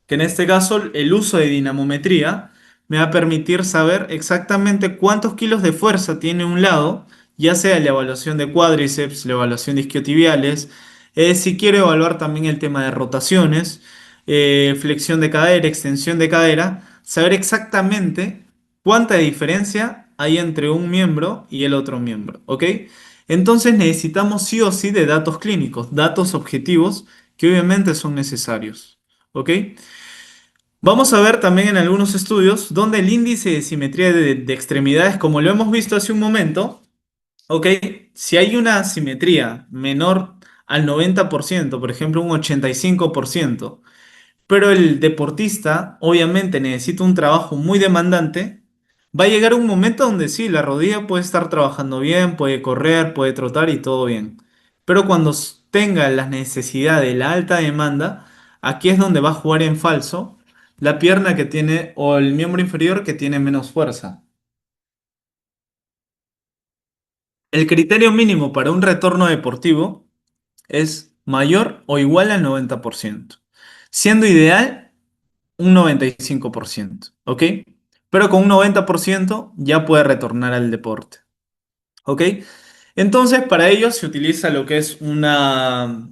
A: que en este caso el uso de dinamometría me va a permitir saber exactamente cuántos kilos de fuerza tiene un lado, ya sea la evaluación de cuádriceps, la evaluación de isquiotibiales, si quiero evaluar también el tema de rotaciones, flexión de cadera, extensión de cadera, saber exactamente cuánta diferencia hay entre un miembro y el otro miembro, ¿ok? Entonces necesitamos sí o sí de datos clínicos, datos objetivos que obviamente son necesarios, ¿ok? Vamos a ver también en algunos estudios donde el índice de simetría de extremidades, como lo hemos visto hace un momento, ok, si hay una simetría menor al 90%, por ejemplo un 85%, pero el deportista obviamente necesita un trabajo muy demandante, va a llegar un momento donde sí, la rodilla puede estar trabajando bien, puede correr, puede trotar y todo bien. Pero cuando tenga la necesidad de la alta demanda, aquí es donde va a jugar en falso la pierna que tiene o el miembro inferior que tiene menos fuerza. El criterio mínimo para un retorno deportivo es mayor o igual al 90%, siendo ideal un 95%, ¿ok? Pero con un 90% ya puede retornar al deporte, ¿ok? Entonces, para ello se utiliza lo que es una,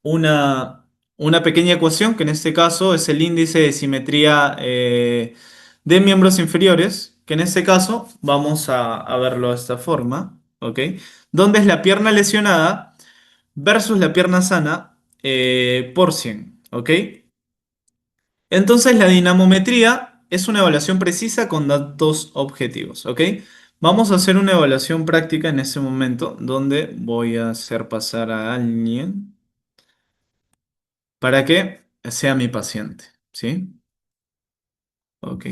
A: una pequeña ecuación, que en este caso es el índice de simetría de miembros inferiores, que en este caso vamos a verlo de esta forma, ¿ok? Donde es la pierna lesionada versus la pierna sana por 100, ¿ok? Entonces la dinamometría es una evaluación precisa con datos objetivos, ¿ok? Vamos a hacer una evaluación práctica en ese momento donde voy a hacer pasar a alguien para que sea mi paciente, ¿sí? Ok.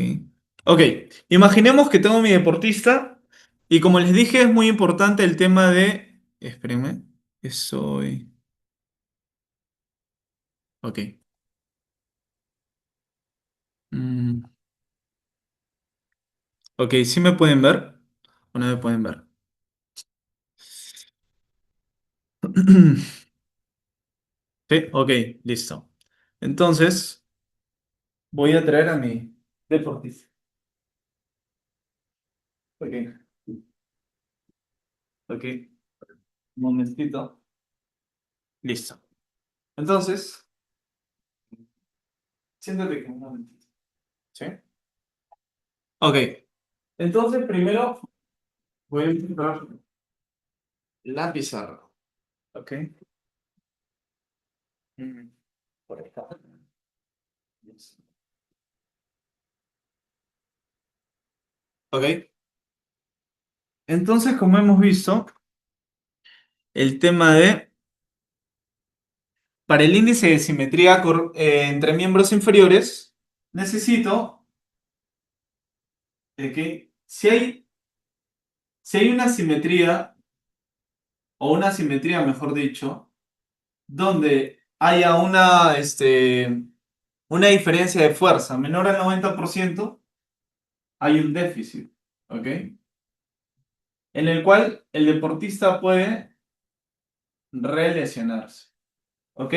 A: Ok, imaginemos que tengo mi deportista y como les dije es muy importante el tema de... Espérenme, que soy... Ok. Mm, ok, ¿sí me pueden ver? ¿O no me pueden ver? Sí, ok, listo. Entonces, voy a traer a mi deportista. Ok, ok, un momentito. Listo. Entonces, siéntate que un momentito. ¿Sí? Ok, entonces primero voy a empezar la pizarra. Ok. Mm, Por acá. Listo. Ok, entonces como hemos visto, el tema de, para el índice de simetría entre miembros inferiores, necesito de que si hay una simetría, o una simetría mejor dicho, donde haya una diferencia de fuerza menor al 90%, hay un déficit, ¿ok? En el cual el deportista puede relesionarse, ¿ok?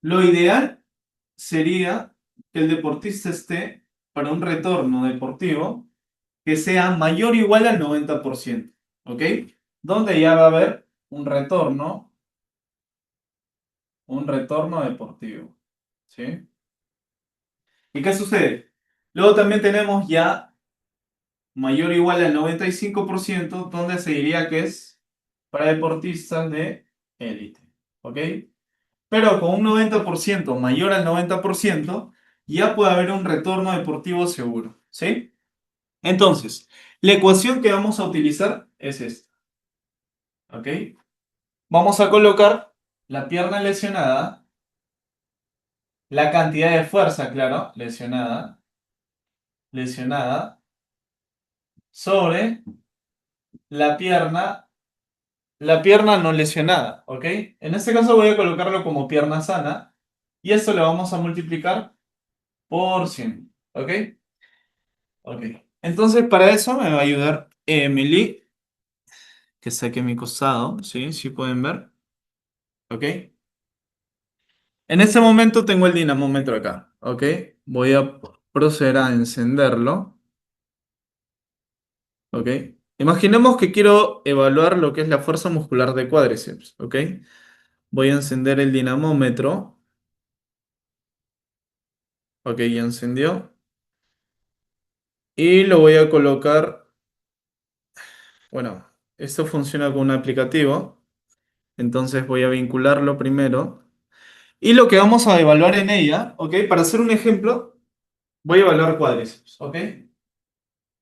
A: Lo ideal sería que el deportista esté para un retorno deportivo que sea mayor o igual al 90%, ¿ok? Donde ya va a haber un retorno deportivo, ¿sí? ¿Y qué sucede? Luego también tenemos ya mayor o igual al 95%, donde se diría que es para deportistas de élite, ¿ok? Pero con un 90% mayor al 90%, ya puede haber un retorno deportivo seguro, ¿sí? Entonces, la ecuación que vamos a utilizar es esta, ¿ok? Vamos a colocar la pierna lesionada, la cantidad de fuerza, claro, lesionada, sobre la pierna, la pierna no lesionada, ¿ok? En este caso voy a colocarlo como pierna sana y esto lo vamos a multiplicar por 100, ¿ok? Ok. Entonces para eso me va a ayudar Emily, que saque mi costado, ¿sí? ¿Sí pueden ver? ¿Ok? En este momento tengo el dinamómetro acá, ¿ok? Voy a proceder a encenderlo, ¿ok? Imaginemos que quiero evaluar lo que es la fuerza muscular de cuádriceps, ¿ok? Voy a encender el dinamómetro, ¿ok? Ya encendió. Y lo voy a colocar, bueno, esto funciona con un aplicativo, entonces voy a vincularlo primero. Y lo que vamos a evaluar en ella, ¿ok? Para hacer un ejemplo, voy a evaluar cuádriceps, ¿ok?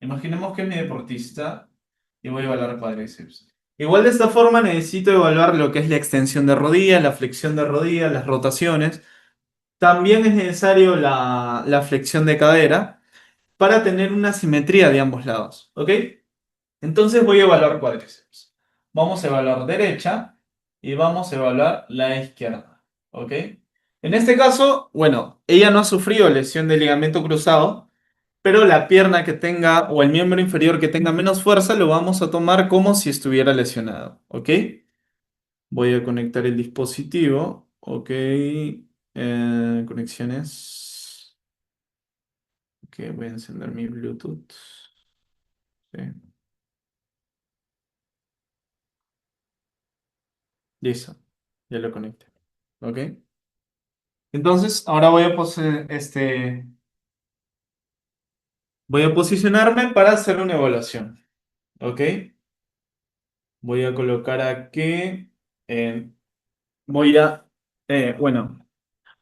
A: Imaginemos que es mi deportista y voy a evaluar cuádriceps. Igual de esta forma necesito evaluar lo que es la extensión de rodilla, la flexión de rodilla, las rotaciones. También es necesario la flexión de cadera para tener una simetría de ambos lados, ¿ok? Entonces voy a evaluar cuádriceps. Vamos a evaluar derecha y vamos a evaluar la izquierda, ¿ok? En este caso, bueno, ella no ha sufrido lesión de ligamento cruzado, pero la pierna que tenga o el miembro inferior que tenga menos fuerza lo vamos a tomar como si estuviera lesionado, ¿ok? Voy a conectar el dispositivo, ¿ok? Conexiones. Ok, voy a encender mi Bluetooth. Sí, listo, ya lo conecté, ¿ok? Entonces, ahora voy a Voy a posicionarme para hacer una evaluación. ¿Ok? Voy a colocar aquí. eh, voy a. Bueno,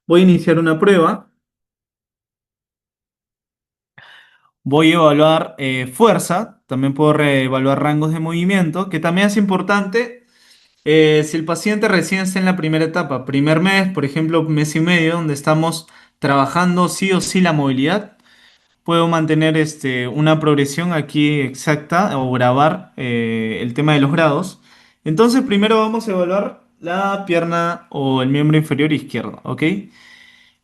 A: voy a iniciar una prueba. Voy a evaluar fuerza. También puedo reevaluar rangos de movimiento, que también es importante. Si el paciente recién está en la primera etapa, primer mes, por ejemplo, mes y medio, donde estamos trabajando sí o sí la movilidad, puedo mantener una progresión aquí exacta o grabar el tema de los grados. Entonces, primero vamos a evaluar la pierna o el miembro inferior izquierdo, ¿ok?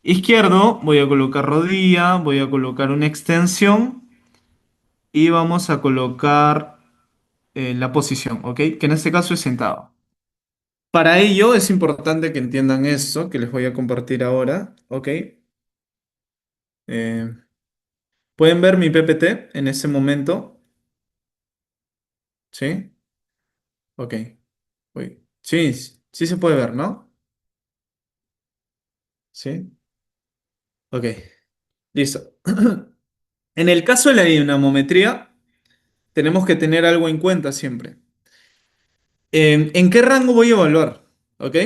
A: Izquierdo, voy a colocar rodilla, voy a colocar una extensión y vamos a colocar la posición, ¿ok? Que en este caso es sentado. Para ello es importante que entiendan esto que les voy a compartir ahora, ¿ok? Eh, ¿Pueden ver mi PPT en ese momento? ¿Sí? Ok. Sí, sí se puede ver, ¿no? Sí. Ok. Listo. En el caso de la dinamometría, tenemos que tener algo en cuenta siempre. ¿En qué rango voy a evaluar? ¿Ok?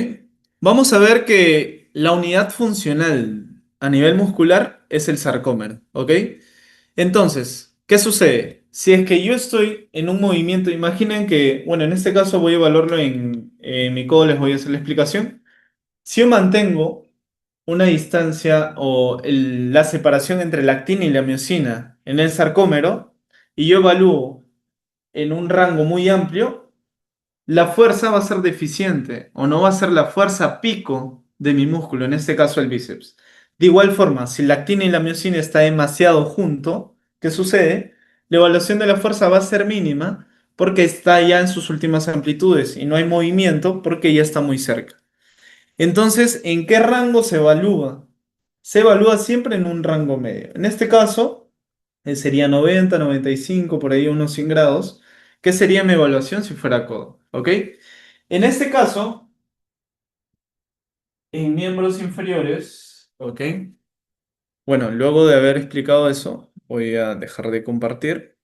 A: Vamos a ver que la unidad funcional a nivel muscular es el sarcómero, ¿ok? Entonces, ¿qué sucede? Si es que yo estoy en un movimiento, imaginen que, bueno, en este caso voy a evaluarlo en mi codo, les voy a hacer la explicación. Si yo mantengo una distancia o la separación entre la actina y la miosina en el sarcómero y yo evalúo en un rango muy amplio, la fuerza va a ser deficiente o no va a ser la fuerza pico de mi músculo, en este caso el bíceps. De igual forma, si la actina y la miosina está demasiado junto, ¿qué sucede? La evaluación de la fuerza va a ser mínima porque está ya en sus últimas amplitudes y no hay movimiento porque ya está muy cerca. Entonces, ¿en qué rango se evalúa? Se evalúa siempre en un rango medio. En este caso, sería 90, 95, por ahí unos 100 grados, que sería mi evaluación si fuera codo. ¿Ok? En este caso, en miembros inferiores, ¿ok? Bueno, luego de haber explicado eso, voy a dejar de compartir.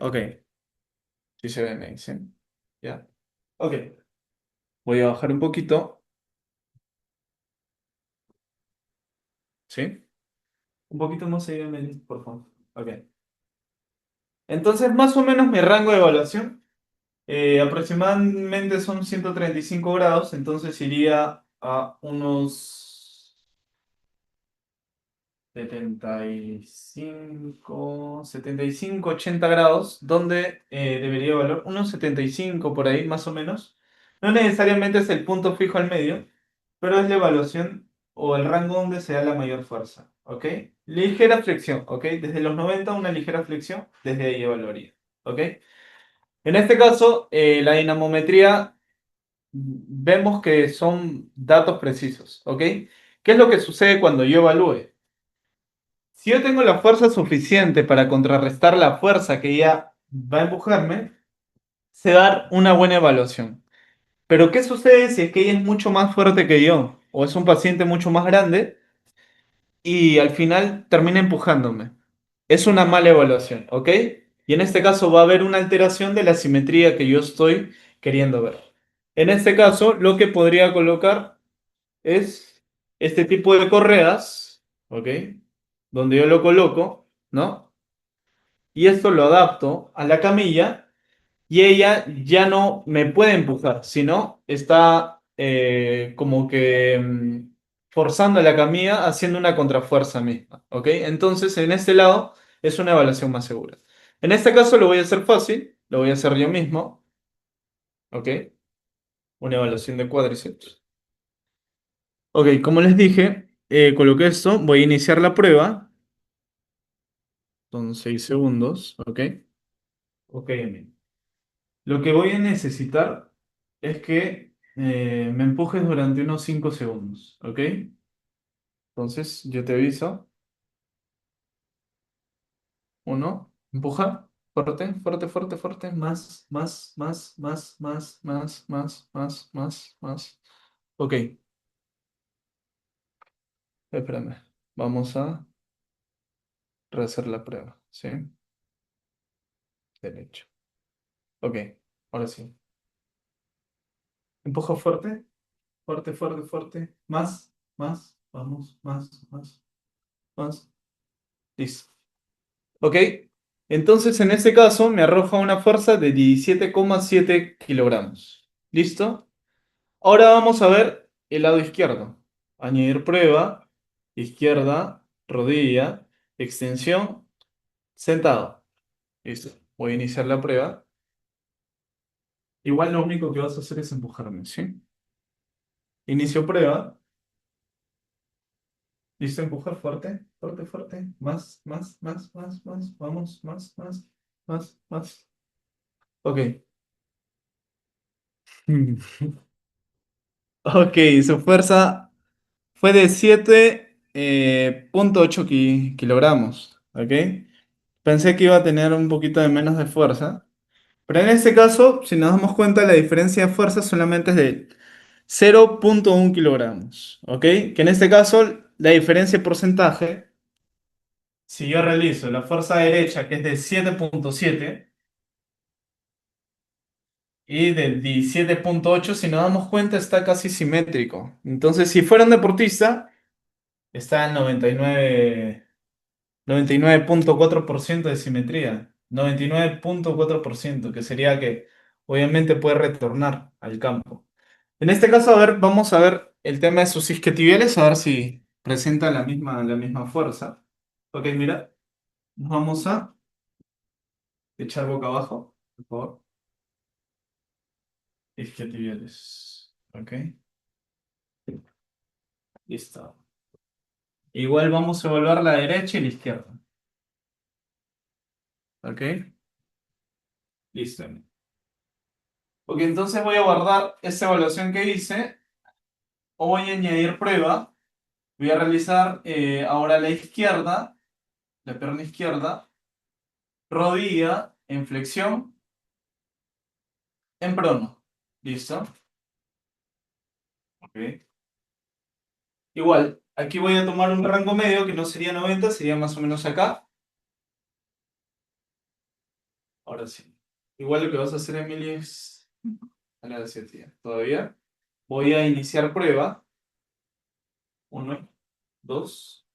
A: Ok, sí se ve, me dicen. Ya. Ok, voy a bajar un poquito, ¿sí? Un poquito más seguido, por favor. Ok. Entonces, más o menos mi rango de evaluación, aproximadamente son 135 grados, entonces iría a unos 75, 80 grados, donde debería valer unos 75 por ahí, más o menos. No necesariamente es el punto fijo al medio, pero es la evaluación o el rango donde se da la mayor fuerza, ¿ok? Ligera flexión, ¿ok? Desde los 90 una ligera flexión, desde ahí evaluaría, ¿ok? En este caso, la dinamometría vemos que son datos precisos, ¿ok? ¿Qué es lo que sucede cuando yo evalúe? Si yo tengo la fuerza suficiente para contrarrestar la fuerza que ella va a empujarme, se va a dar una buena evaluación. Pero ¿qué sucede si es que ella es mucho más fuerte que yo? O es un paciente mucho más grande y al final termina empujándome. Es una mala evaluación, ¿ok? Y en este caso va a haber una alteración de la simetría que yo estoy queriendo ver. En este caso, lo que podría colocar es este tipo de correas, ¿ok? Donde yo lo coloco, ¿no? Y esto lo adapto a la camilla y ella ya no me puede empujar, sino está como que forzando la camilla haciendo una contrafuerza misma, ¿ok? Entonces, en este lado es una evaluación más segura. En este caso lo voy a hacer fácil, lo voy a hacer yo mismo, ¿ok? Una evaluación de cuádriceps. Ok, como les dije, coloqué esto, voy a iniciar la prueba, son 6 segundos, ¿ok? Ok, lo que voy a necesitar es que me empujes durante unos 5 segundos, ¿ok? Entonces, yo te aviso. Uno, empuja. Fuerte, fuerte, fuerte, fuerte. Más, más, más, más, más, más, más, más, más, más. Ok, espérame. Vamos a rehacer la prueba, ¿sí? Derecho. Ok, ahora sí. Empuja fuerte, fuerte, fuerte, fuerte. Más, más, vamos, más, más, más. Listo. Ok, entonces en este caso me arroja una fuerza de 17,7 kilogramos. ¿Listo? Ahora vamos a ver el lado izquierdo. Añadir prueba, izquierda, rodilla, extensión, sentado. Listo. Voy a iniciar la prueba. Igual lo único que vas a hacer es empujarme, ¿sí? Inicio prueba. Listo, empujar fuerte, fuerte, fuerte. Más, más, más, más, más. Vamos, más, más, más, más. Ok. Ok, su fuerza fue de 7,8 kilogramos. ¿Ok? Pensé que iba a tener un poquito de menos de fuerza. Pero en este caso, si nos damos cuenta, la diferencia de fuerza solamente es de 0,1 kilogramos. ¿Ok? Que en este caso, la diferencia de porcentaje, si yo realizo la fuerza derecha, que es de 7,7 y del 17,8, si nos damos cuenta, está casi simétrico. Entonces, si fuera un deportista, está en 99,4% de simetría. 99,4%, que sería que obviamente puede retornar al campo. En este caso, a ver, vamos a ver el tema de sus isquiotibiales, a ver si presenta la misma fuerza. Ok, mira, nos vamos a echar boca abajo, por favor. Isquiotibiales. Ok, listo. Igual vamos a evaluar la derecha y la izquierda. Ok, listo. Ok, entonces voy a guardar esa evaluación que hice o voy a añadir prueba. Voy a realizar ahora la izquierda, la pierna izquierda, rodilla en flexión, en prono. ¿Listo? Ok. Igual, aquí voy a tomar un rango medio que no sería 90, sería más o menos acá. Ahora sí. Igual lo que vas a hacer, Emily, es... Gracias, tía. Todavía. Voy a iniciar prueba. Uno, dos.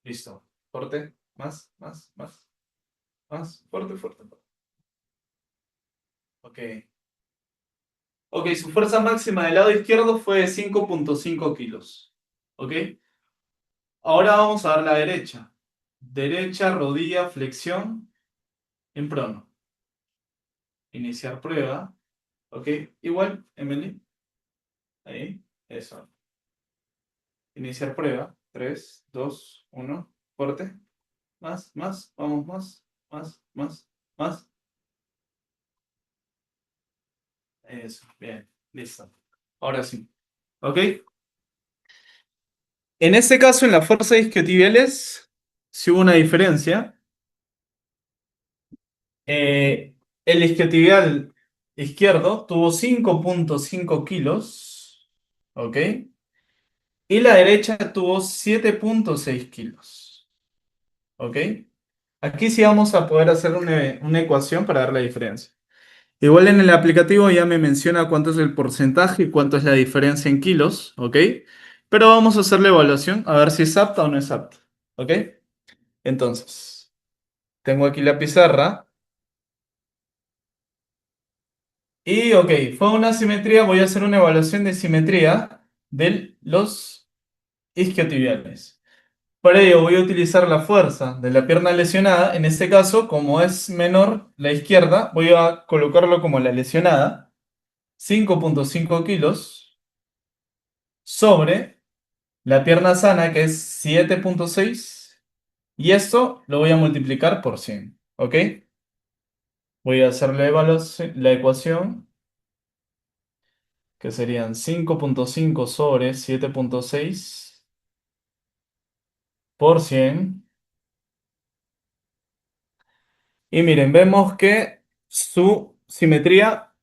A: Listo. Fuerte. Más, más, más. Más. Fuerte, fuerte. Ok. Ok, su fuerza máxima del lado izquierdo fue de 5,5 kilos. ¿Ok? Ahora vamos a dar la derecha. Derecha, rodilla, flexión, en prono. Iniciar prueba. ¿Ok? Igual, Emily. Ahí. Eso. Iniciar prueba. 3, 2, 1. Fuerte. Más, más. Vamos, más. Más, más, más. Eso. Bien. Listo. Ahora sí. ¿Ok? En este caso, en la fuerza isquiotibiales, sí hubo una diferencia. El isquiotibial izquierdo tuvo 5,5 kilos, ¿ok? Y la derecha tuvo 7,6 kilos, ¿ok? Aquí sí vamos a poder hacer una ecuación para dar la diferencia. Igual en el aplicativo ya me menciona cuánto es el porcentaje y cuánto es la diferencia en kilos, ¿ok? Pero vamos a hacer la evaluación a ver si es apta o no es apta, ¿ok? Entonces, tengo aquí la pizarra. Y ok, fue una simetría, voy a hacer una evaluación de simetría de los isquiotibiales. Para ello voy a utilizar la fuerza de la pierna lesionada. En este caso, como es menor la izquierda, voy a colocarlo como la lesionada. 5,5 kilos sobre la pierna sana, que es 7,6. Y esto lo voy a multiplicar por 100. ¿Ok? Voy a hacer la evaluación, la ecuación, que serían 5,5 sobre 7,6 por 100. Y miren, vemos que su simetría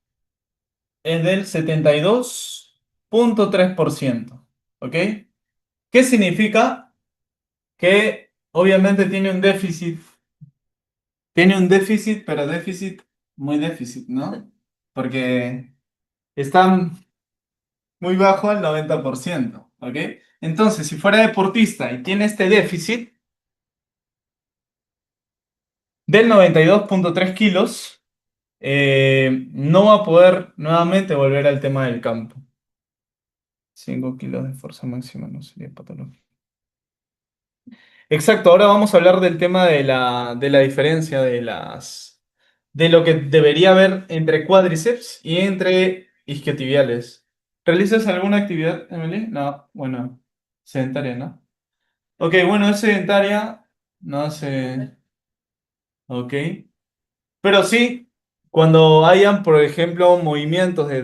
A: es del 72,3%. ¿Ok? ¿Qué significa? que obviamente tiene un déficit, pero déficit, muy déficit, ¿no? Porque está muy bajo al 90%, ¿ok? Entonces, si fuera deportista y tiene este déficit del 92,3 kilos, no va a poder nuevamente volver al tema del campo. 5 kilos de fuerza máxima no sería patología. Exacto, ahora vamos a hablar del tema de la diferencia de lo que debería haber entre cuádriceps y entre isquiotibiales. ¿Realizas alguna actividad, Emily? No, bueno, sedentaria, ¿no? Ok, bueno, es sedentaria, no hace... Ok. Pero sí, cuando hayan, por ejemplo, movimientos de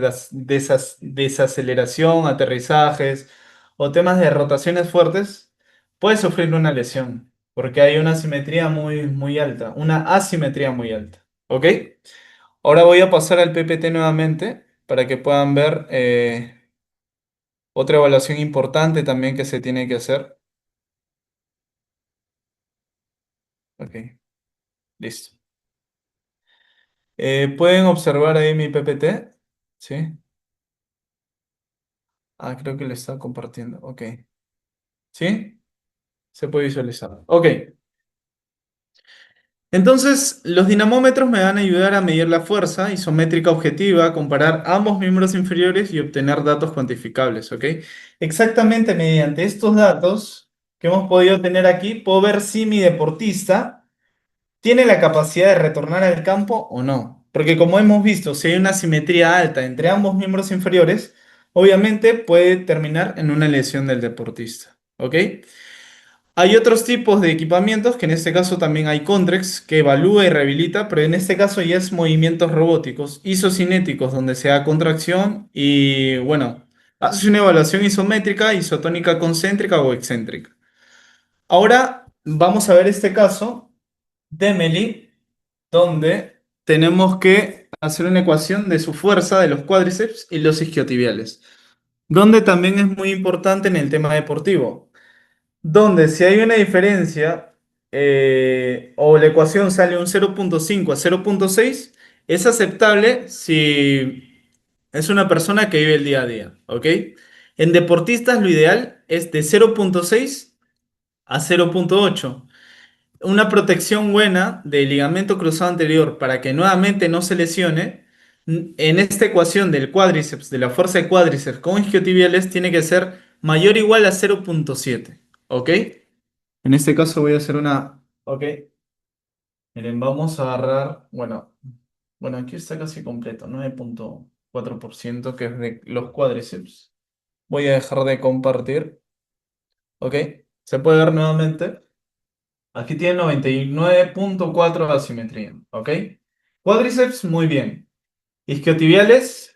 A: desaceleración, aterrizajes o temas de rotaciones fuertes, puedes sufrir una lesión, porque hay una asimetría muy, muy alta, una asimetría muy alta. ¿Ok? Ahora voy a pasar al PPT nuevamente para que puedan ver otra evaluación importante también que se tiene que hacer. Ok, listo. ¿Pueden observar ahí mi PPT? ¿Sí? Ah, creo que le está compartiendo. Ok. ¿Sí? Se puede visualizar. Ok. Entonces, los dinamómetros me van a ayudar a medir la fuerza isométrica objetiva, comparar ambos miembros inferiores y obtener datos cuantificables. ¿Ok? Exactamente mediante estos datos que hemos podido tener aquí, puedo ver si mi deportista tiene la capacidad de retornar al campo o no. Porque como hemos visto, si hay una simetría alta entre ambos miembros inferiores, obviamente puede terminar en una lesión del deportista. ¿Ok? Hay otros tipos de equipamientos, que en este caso también hay Contrex, que evalúa y rehabilita, pero en este caso ya es movimientos robóticos, isocinéticos, donde se da contracción y, bueno, hace una evaluación isométrica, isotónica concéntrica o excéntrica. Ahora vamos a ver este caso de Emily, donde tenemos que hacer una ecuación de su fuerza de los cuádriceps y los isquiotibiales, donde también es muy importante en el tema deportivo, donde si hay una diferencia o la ecuación sale un 0,5 a 0,6, es aceptable si es una persona que vive el día a día, ¿ok? En deportistas lo ideal es de 0,6 a 0,8. Una protección buena del ligamento cruzado anterior para que nuevamente no se lesione, en esta ecuación del cuádriceps, de la fuerza de cuádriceps con isquiotibiales, tiene que ser mayor o igual a 0,7. ¿Ok? En este caso voy a hacer una... Ok. Miren, vamos a agarrar... Bueno, aquí está casi completo, 9,4% que es de los cuádriceps. Voy a dejar de compartir. ¿Ok? Se puede ver nuevamente. Aquí tiene 99,4 de asimetría, ¿ok? Cuádriceps, muy bien. Isquiotibiales,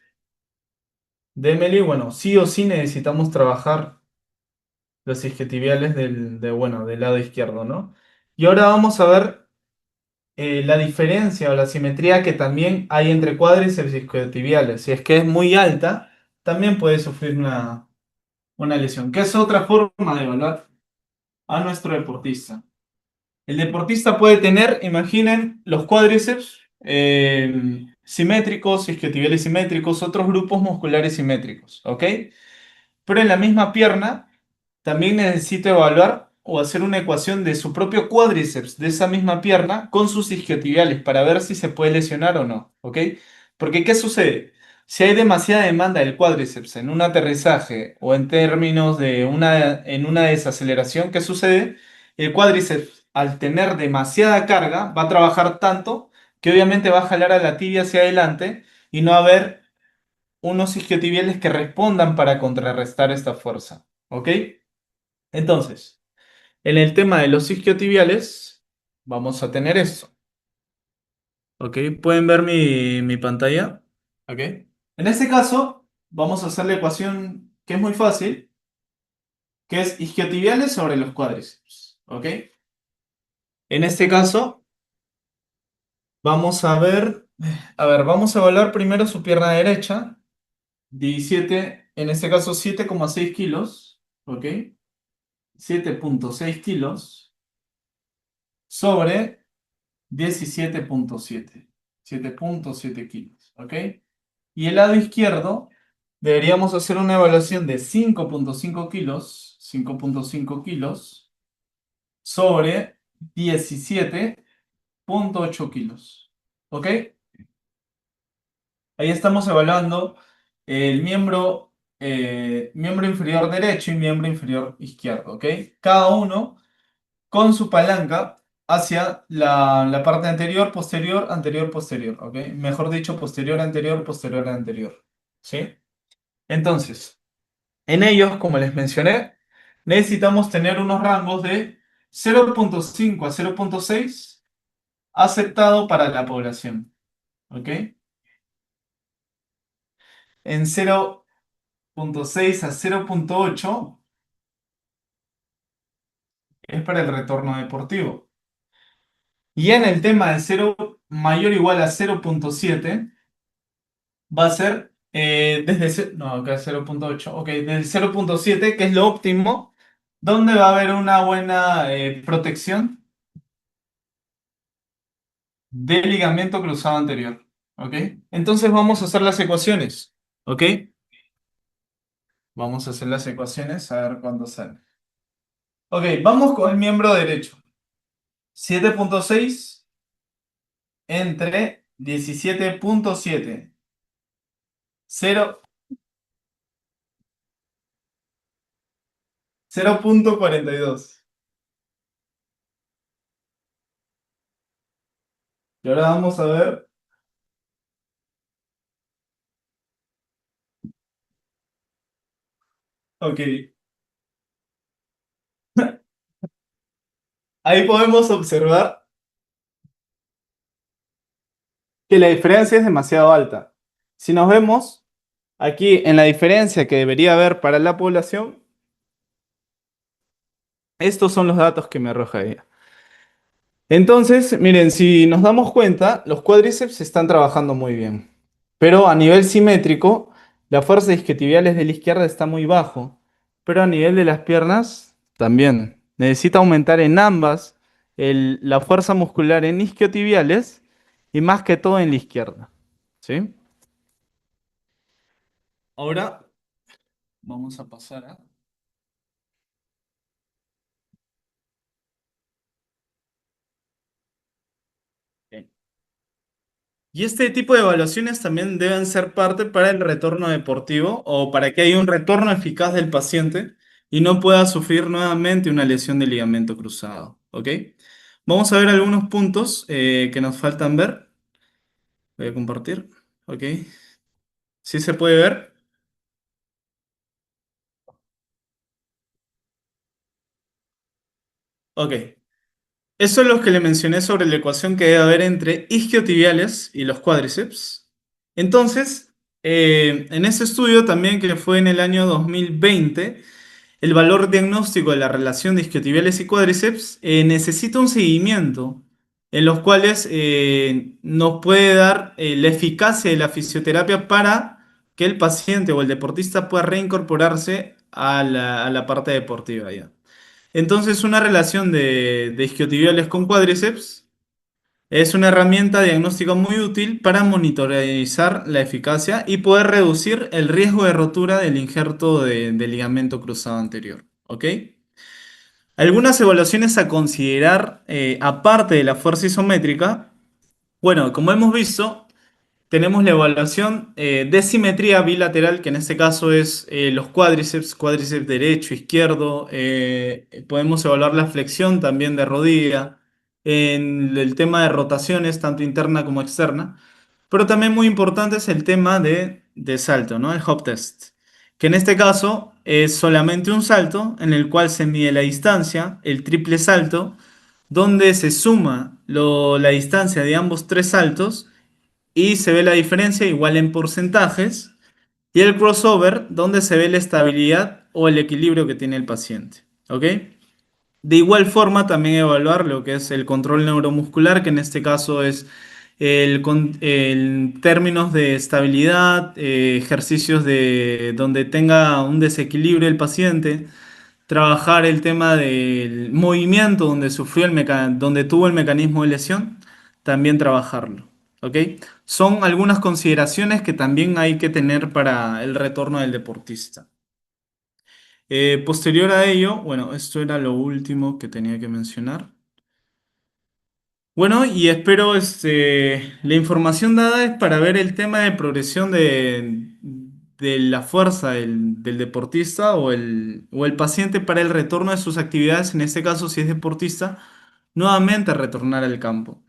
A: démele, bueno, sí o sí necesitamos trabajar los isquiotibiales bueno, del lado izquierdo, ¿no? Y ahora vamos a ver la diferencia o la asimetría que también hay entre cuádriceps y isquiotibiales. Si es que es muy alta, también puede sufrir una lesión, que es otra forma de evaluar a nuestro deportista. El deportista puede tener, imaginen, los cuádriceps simétricos, isquiotibiales simétricos, otros grupos musculares simétricos, ¿ok? Pero en la misma pierna también necesito evaluar o hacer una ecuación de su propio cuádriceps de esa misma pierna con sus isquiotibiales para ver si se puede lesionar o no, ¿ok? Porque ¿qué sucede? Si hay demasiada demanda del cuádriceps en un aterrizaje o en términos de en una desaceleración, ¿qué sucede? El cuádriceps, al tener demasiada carga, va a trabajar tanto que obviamente va a jalar a la tibia hacia adelante y no va a haber unos isquiotibiales que respondan para contrarrestar esta fuerza, ¿ok? Entonces, en el tema de los isquiotibiales, vamos a tener esto. ¿Ok? ¿Pueden ver mi pantalla? ¿Ok? En este caso, vamos a hacer la ecuación que es muy fácil, que es isquiotibiales sobre los cuádriceps. ¿Ok? En este caso, vamos a ver, vamos a evaluar primero su pierna derecha, 17, en este caso 7,6 kilos. ¿Ok? 7,6 kilos sobre 17,7. 7,7 kilos, ¿ok? Y el lado izquierdo deberíamos hacer una evaluación de 5,5 kilos, 5,5 kilos sobre 17,8 kilos, ¿ok? Ahí estamos evaluando el miembro inferior derecho y miembro inferior izquierdo, ¿ok? Cada uno con su palanca hacia la parte anterior, posterior, anterior, posterior, ¿ok? Mejor dicho, posterior, anterior, posterior, anterior, ¿sí? Entonces, en ellos, como les mencioné, necesitamos tener unos rangos de 0,5 a 0,6 aceptado para la población, ¿ok? En 0,6 a 0,8 es para el retorno deportivo. Y en el tema de 0 mayor o igual a 0,7 va a ser no, acá es 0,8, ok, del 0,7, que es lo óptimo, donde va a haber una buena protección del ligamento cruzado anterior, ok. Entonces vamos a hacer las ecuaciones, ok. Vamos a hacer las ecuaciones a ver cuándo sale. Ok, vamos con el miembro derecho. 7,6 entre 17,7. 0,42. Y ahora vamos a ver. Ok. Ahí podemos observar que la diferencia es demasiado alta. Si nos vemos aquí en la diferencia que debería haber para la población, estos son los datos que me arroja ella. Entonces, miren, si nos damos cuenta, los cuádriceps están trabajando muy bien. Pero a nivel simétrico, la fuerza isquiotibiales de la izquierda está muy bajo. Pero a nivel de las piernas, también. Necesita aumentar en ambas la fuerza muscular en isquiotibiales y más que todo en la izquierda. ¿Sí? Ahora vamos a pasar a... Ok. Y este tipo de evaluaciones también deben ser parte para el retorno deportivo o para que haya un retorno eficaz del paciente y no pueda sufrir nuevamente una lesión de ligamento cruzado. ¿Ok? Vamos a ver algunos puntos que nos faltan ver. Voy a compartir. ¿Ok? ¿Sí se puede ver? Ok. Eso es lo que le mencioné sobre la ecuación que debe haber entre isquiotibiales y los cuádriceps. Entonces, en ese estudio también que fue en el año 2020, el valor diagnóstico de la relación de isquiotibiales y cuádriceps necesita un seguimiento en los cuales nos puede dar la eficacia de la fisioterapia para que el paciente o el deportista pueda reincorporarse a la parte deportiva ya. Entonces, una relación de isquiotibiales con cuádriceps es una herramienta diagnóstica muy útil para monitorizar la eficacia y poder reducir el riesgo de rotura del injerto de ligamento cruzado anterior. ¿Ok? Algunas evaluaciones a considerar aparte de la fuerza isométrica. Bueno, como hemos visto, tenemos la evaluación de simetría bilateral, que en este caso es los cuádriceps, cuádriceps derecho, izquierdo. Podemos evaluar la flexión también de rodilla, en el tema de rotaciones, tanto interna como externa. Pero también muy importante es el tema de salto, ¿no? El hop test, que en este caso es solamente un salto en el cual se mide la distancia, el triple salto, donde se suma la distancia de ambos tres saltos y se ve la diferencia igual en porcentajes, y el crossover, donde se ve la estabilidad o el equilibrio que tiene el paciente. ¿Ok? De igual forma, también evaluar lo que es el control neuromuscular, que en este caso es en términos de estabilidad, ejercicios donde tenga un desequilibrio el paciente, trabajar el tema del movimiento donde sufrió donde tuvo el mecanismo de lesión, también trabajarlo. ¿Ok? Son algunas consideraciones que también hay que tener para el retorno del deportista. Posterior a ello, bueno, esto era lo último que tenía que mencionar. Bueno, y espero la información dada es para ver el tema de progresión de la fuerza del deportista o el paciente para el retorno de sus actividades, en este caso si es deportista, nuevamente retornar al campo.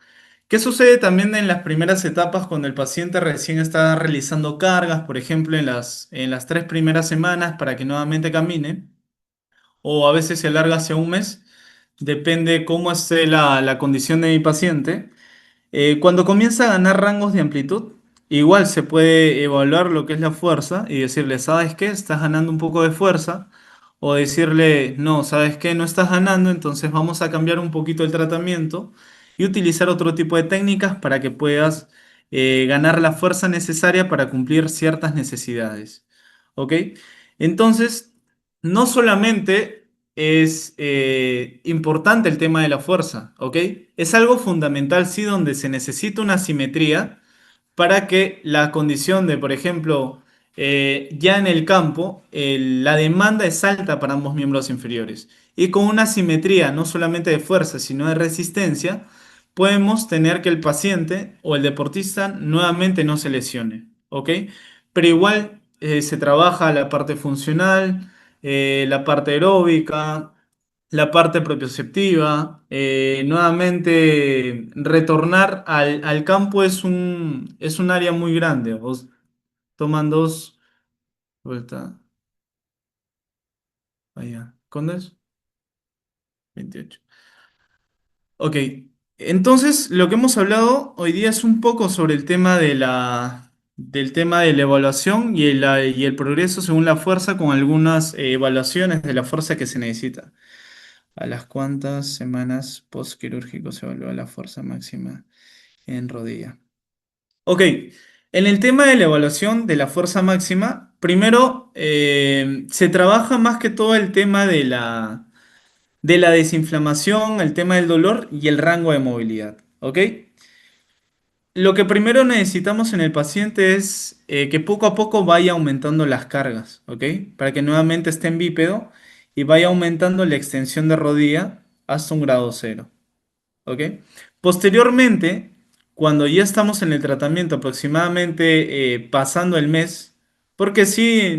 A: ¿Qué sucede también en las primeras etapas cuando el paciente recién está realizando cargas, por ejemplo, en las 3 primeras semanas para que nuevamente camine? O a veces se alarga hacia un mes, depende cómo esté la condición de mi paciente. Cuando comienza a ganar rangos de amplitud, igual se puede evaluar lo que es la fuerza y decirle, ¿sabes qué? Estás ganando un poco de fuerza. O decirle, no, ¿sabes qué? No estás ganando, entonces vamos a cambiar un poquito el tratamiento y utilizar otro tipo de técnicas para que puedas ganar la fuerza necesaria para cumplir ciertas necesidades. ¿Ok? Entonces, no solamente es importante el tema de la fuerza, ¿ok? Es algo fundamental, sí, donde se necesita una simetría para que la condición de, por ejemplo, ya en el campo, la demanda es alta para ambos miembros inferiores. Y con una simetría no solamente de fuerza, sino de resistencia, podemos tener que el paciente o el deportista nuevamente no se lesione, ¿ok? Pero igual se trabaja la parte funcional, la parte aeróbica, la parte propioceptiva. Nuevamente, retornar al campo es un área muy grande. Toman dos, vuelta, allá. ¿Condes? 28. Ok, entonces lo que hemos hablado hoy día es un poco sobre el tema del tema de la evaluación y el progreso según la fuerza con algunas evaluaciones de la fuerza que se necesita. ¿A las cuántas semanas postquirúrgico se evalúa la fuerza máxima en rodilla? Ok, en el tema de la evaluación de la fuerza máxima, primero se trabaja más que todo el tema de la desinflamación, el tema del dolor y el rango de movilidad. ¿Ok? Lo que primero necesitamos en el paciente es que poco a poco vaya aumentando las cargas. ¿Ok? Para que nuevamente esté en bípedo y vaya aumentando la extensión de rodilla hasta un grado cero. ¿Ok? Posteriormente, cuando ya estamos en el tratamiento, aproximadamente pasando el mes, porque si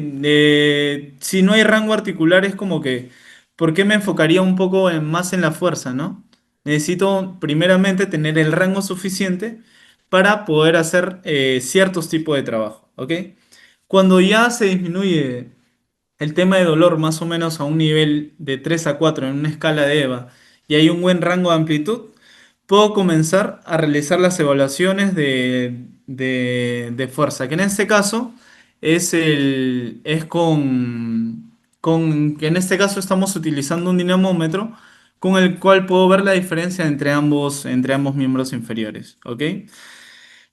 A: no hay rango articular es como que, ¿por qué me enfocaría un poco más en la fuerza, ¿no? Necesito primeramente tener el rango suficiente para poder hacer ciertos tipos de trabajo, ¿ok? Cuando ya se disminuye el tema de dolor más o menos a un nivel de 3 a 4 en una escala de EVA y hay un buen rango de amplitud, puedo comenzar a realizar las evaluaciones de fuerza, que en este caso es que en este caso estamos utilizando un dinamómetro con el cual puedo ver la diferencia entre ambos miembros inferiores, ¿ok?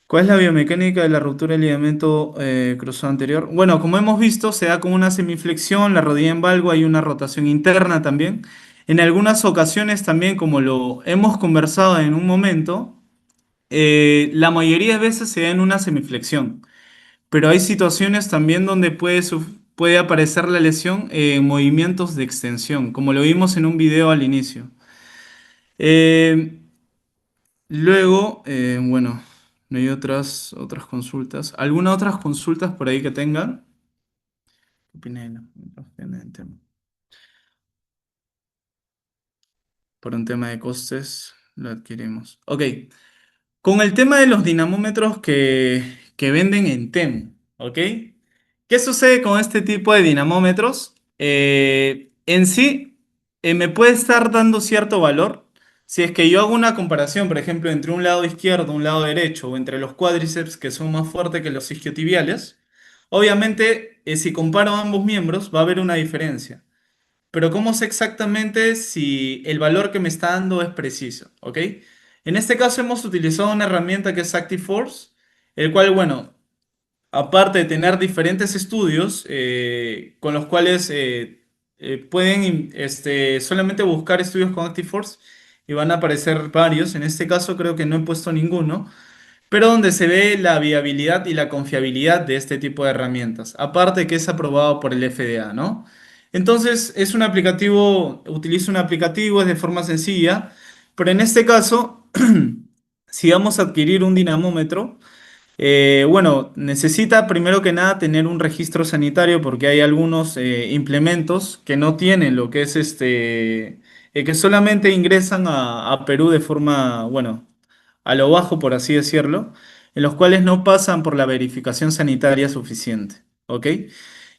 A: ¿Cuál es la biomecánica de la ruptura del ligamento cruzado anterior? Bueno, como hemos visto, se da con una semiflexión, la rodilla en valgo, hay una rotación interna también. En algunas ocasiones también, como lo hemos conversado en un momento, la mayoría de veces se da en una semiflexión, pero hay situaciones también donde puede aparecer la lesión en movimientos de extensión, como lo vimos en un video al inicio. Eh, Luego, bueno, no hay otras consultas. ¿Alguna otras consultas por ahí que tengan? ¿Qué opinan de la opción del tema? Por un tema de costes, lo adquirimos. Ok, con el tema de los dinamómetros que venden en Temu, ¿ok? ¿Qué sucede con este tipo de dinamómetros? En sí, me puede estar dando cierto valor. Si es que yo hago una comparación, por ejemplo, entre un lado izquierdo, un lado derecho, o entre los cuádriceps que son más fuertes que los isquiotibiales, obviamente, si comparo ambos miembros, va a haber una diferencia. Pero ¿cómo sé exactamente si el valor que me está dando es preciso? ¿Ok? En este caso hemos utilizado una herramienta que es ActiveForce, el cual, bueno, aparte de tener diferentes estudios con los cuales pueden solamente buscar estudios con Active Force y van a aparecer varios. En este caso creo que no he puesto ninguno, pero donde se ve la viabilidad y la confiabilidad de este tipo de herramientas. Aparte que es aprobado por el FDA, ¿no? Entonces es un aplicativo, utilizo un aplicativo, es de forma sencilla, pero en este caso, si vamos a adquirir un dinamómetro, bueno, necesita primero que nada tener un registro sanitario porque hay algunos implementos que no tienen lo que es que solamente ingresan a Perú de forma, bueno, a lo bajo, por así decirlo, en los cuales no pasan por la verificación sanitaria suficiente, ¿ok?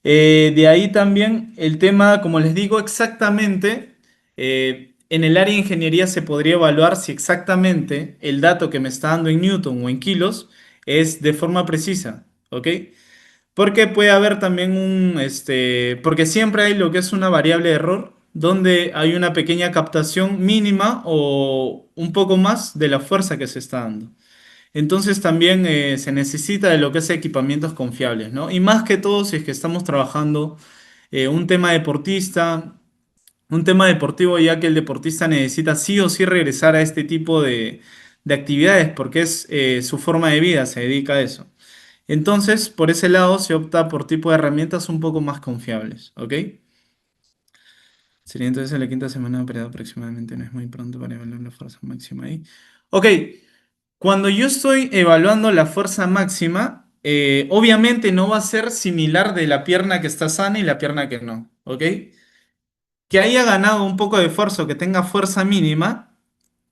A: De ahí también el tema, como les digo, exactamente, en el área de ingeniería se podría evaluar si exactamente el dato que me está dando en newton o en kilos es de forma precisa, ¿ok? Porque puede haber también porque siempre hay lo que es una variable de error, donde hay una pequeña captación mínima o un poco más de la fuerza que se está dando. Entonces también se necesita de lo que es equipamientos confiables, ¿no? Y más que todo si es que estamos trabajando un tema deportista, un tema deportivo, ya que el deportista necesita sí o sí regresar a este tipo de actividades porque es su forma de vida, se dedica a eso. Entonces, por ese lado se opta por tipo de herramientas un poco más confiables, ¿ok? Sería entonces la quinta semana de periodo aproximadamente, no es muy pronto para evaluar la fuerza máxima ahí. Ok, cuando yo estoy evaluando la fuerza máxima, obviamente no va a ser similar de la pierna que está sana y la pierna que no, ¿ok? Que haya ganado un poco de esfuerzo, que tenga fuerza mínima,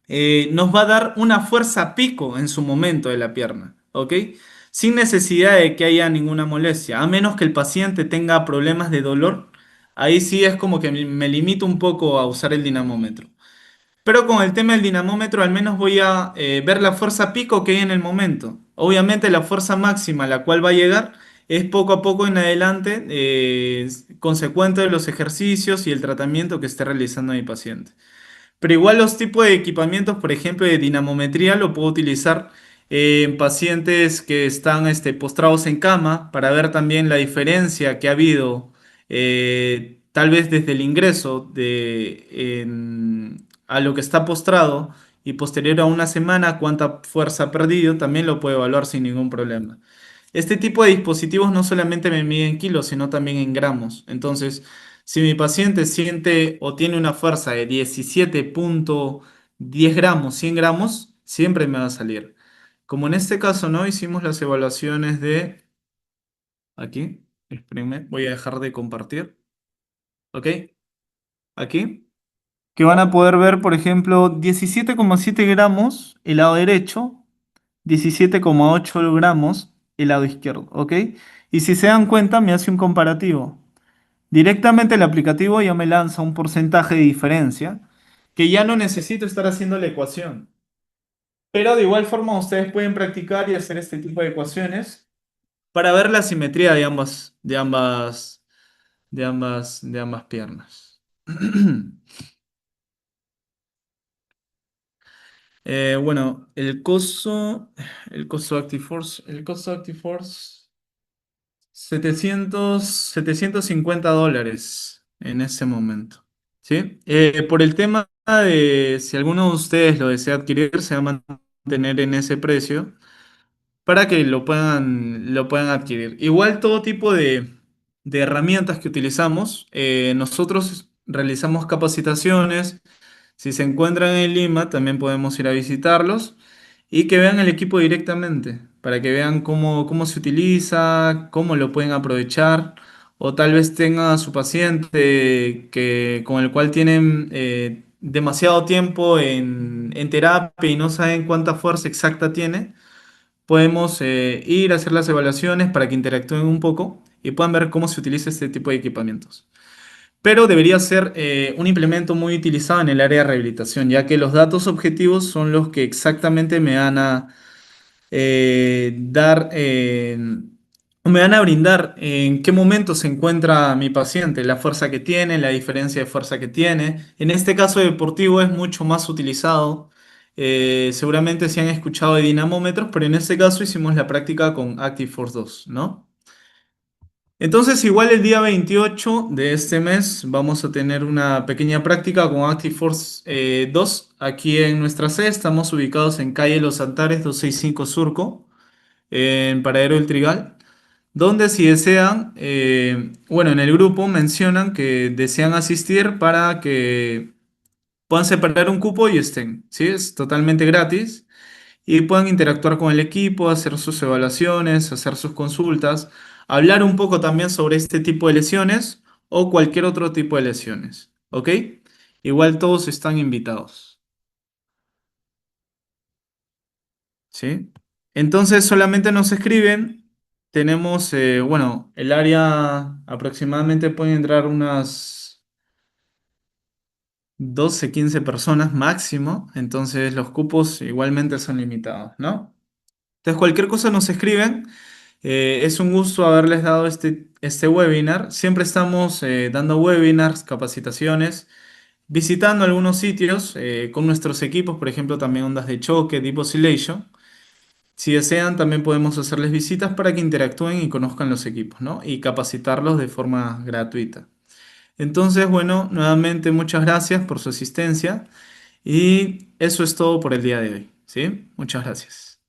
A: nos va a dar una fuerza pico en su momento de la pierna, ¿ok? Sin necesidad de que haya ninguna molestia, a menos que el paciente tenga problemas de dolor, ahí sí es como que me limito un poco a usar el dinamómetro. Pero con el tema del dinamómetro al menos voy a ver la fuerza pico que hay en el momento. Obviamente la fuerza máxima a la cual va a llegar es poco a poco en adelante, consecuente de los ejercicios y el tratamiento que esté realizando mi paciente. Pero igual los tipos de equipamientos, por ejemplo, de dinamometría, lo puedo utilizar en pacientes que están postrados en cama para ver también la diferencia que ha habido, tal vez desde el ingreso a lo que está postrado y posterior a una semana, cuánta fuerza ha perdido, también lo puedo evaluar sin ningún problema. Este tipo de dispositivos no solamente me miden en kilos, sino también en gramos. Entonces, si mi paciente siente o tiene una fuerza de 17,10 gramos, 100 gramos, siempre me va a salir. Como en este caso, ¿no? Hicimos las evaluaciones de... Aquí, espérenme, voy a dejar de compartir. ¿Ok? Aquí. Que van a poder ver, por ejemplo, 17,7 gramos el lado derecho, 17,8 gramos el lado izquierdo, ¿ok? Y si se dan cuenta, me hace un comparativo. Directamente el aplicativo ya me lanza un porcentaje de diferencia que ya no necesito estar haciendo la ecuación. Pero de igual forma ustedes pueden practicar y hacer este tipo de ecuaciones para ver la simetría de ambas piernas. Bueno, el costo Active Force, 750 dólares en ese momento. ¿Sí? Por el tema de si alguno de ustedes lo desea adquirir, se va a mantener en ese precio para que lo puedan adquirir. Igual todo tipo de herramientas que utilizamos, nosotros realizamos capacitaciones. Si se encuentran en Lima, también podemos ir a visitarlos y que vean el equipo directamente, para que vean cómo se utiliza, cómo lo pueden aprovechar, o tal vez tenga a su paciente con el cual tienen demasiado tiempo en terapia y no saben cuánta fuerza exacta tiene. Podemos ir a hacer las evaluaciones para que interactúen un poco y puedan ver cómo se utiliza este tipo de equipamientos. Pero debería ser un implemento muy utilizado en el área de rehabilitación, ya que los datos objetivos son los que exactamente me van a brindar en qué momento se encuentra mi paciente, la fuerza que tiene, la diferencia de fuerza que tiene. En este caso deportivo es mucho más utilizado. Seguramente se han escuchado de dinamómetros, pero en este caso hicimos la práctica con Active Force 2, ¿no? Entonces, igual el día 28 de este mes vamos a tener una pequeña práctica con Active Force 2 aquí en nuestra sede. Estamos ubicados en calle Los Antares 265 Surco, en Paradero del Trigal, donde si desean, bueno, en el grupo mencionan que desean asistir para que puedan separar un cupo y estén, ¿sí? Es totalmente gratis y puedan interactuar con el equipo, hacer sus evaluaciones, hacer sus consultas, hablar un poco también sobre este tipo de lesiones o cualquier otro tipo de lesiones, ¿ok? Igual todos están invitados, ¿sí? Entonces solamente nos escriben, tenemos, bueno, el área aproximadamente pueden entrar unas 12 15 personas máximo, entonces los cupos igualmente son limitados, ¿no? Entonces cualquier cosa nos escriben. Es un gusto haberles dado este webinar. Siempre estamos dando webinars, capacitaciones, visitando algunos sitios con nuestros equipos, por ejemplo, también ondas de choque, Deep Oscillation. Si desean, también podemos hacerles visitas para que interactúen y conozcan los equipos, ¿no? Y capacitarlos de forma gratuita. Entonces, bueno, nuevamente muchas gracias por su asistencia y eso es todo por el día de hoy, ¿sí? Muchas gracias.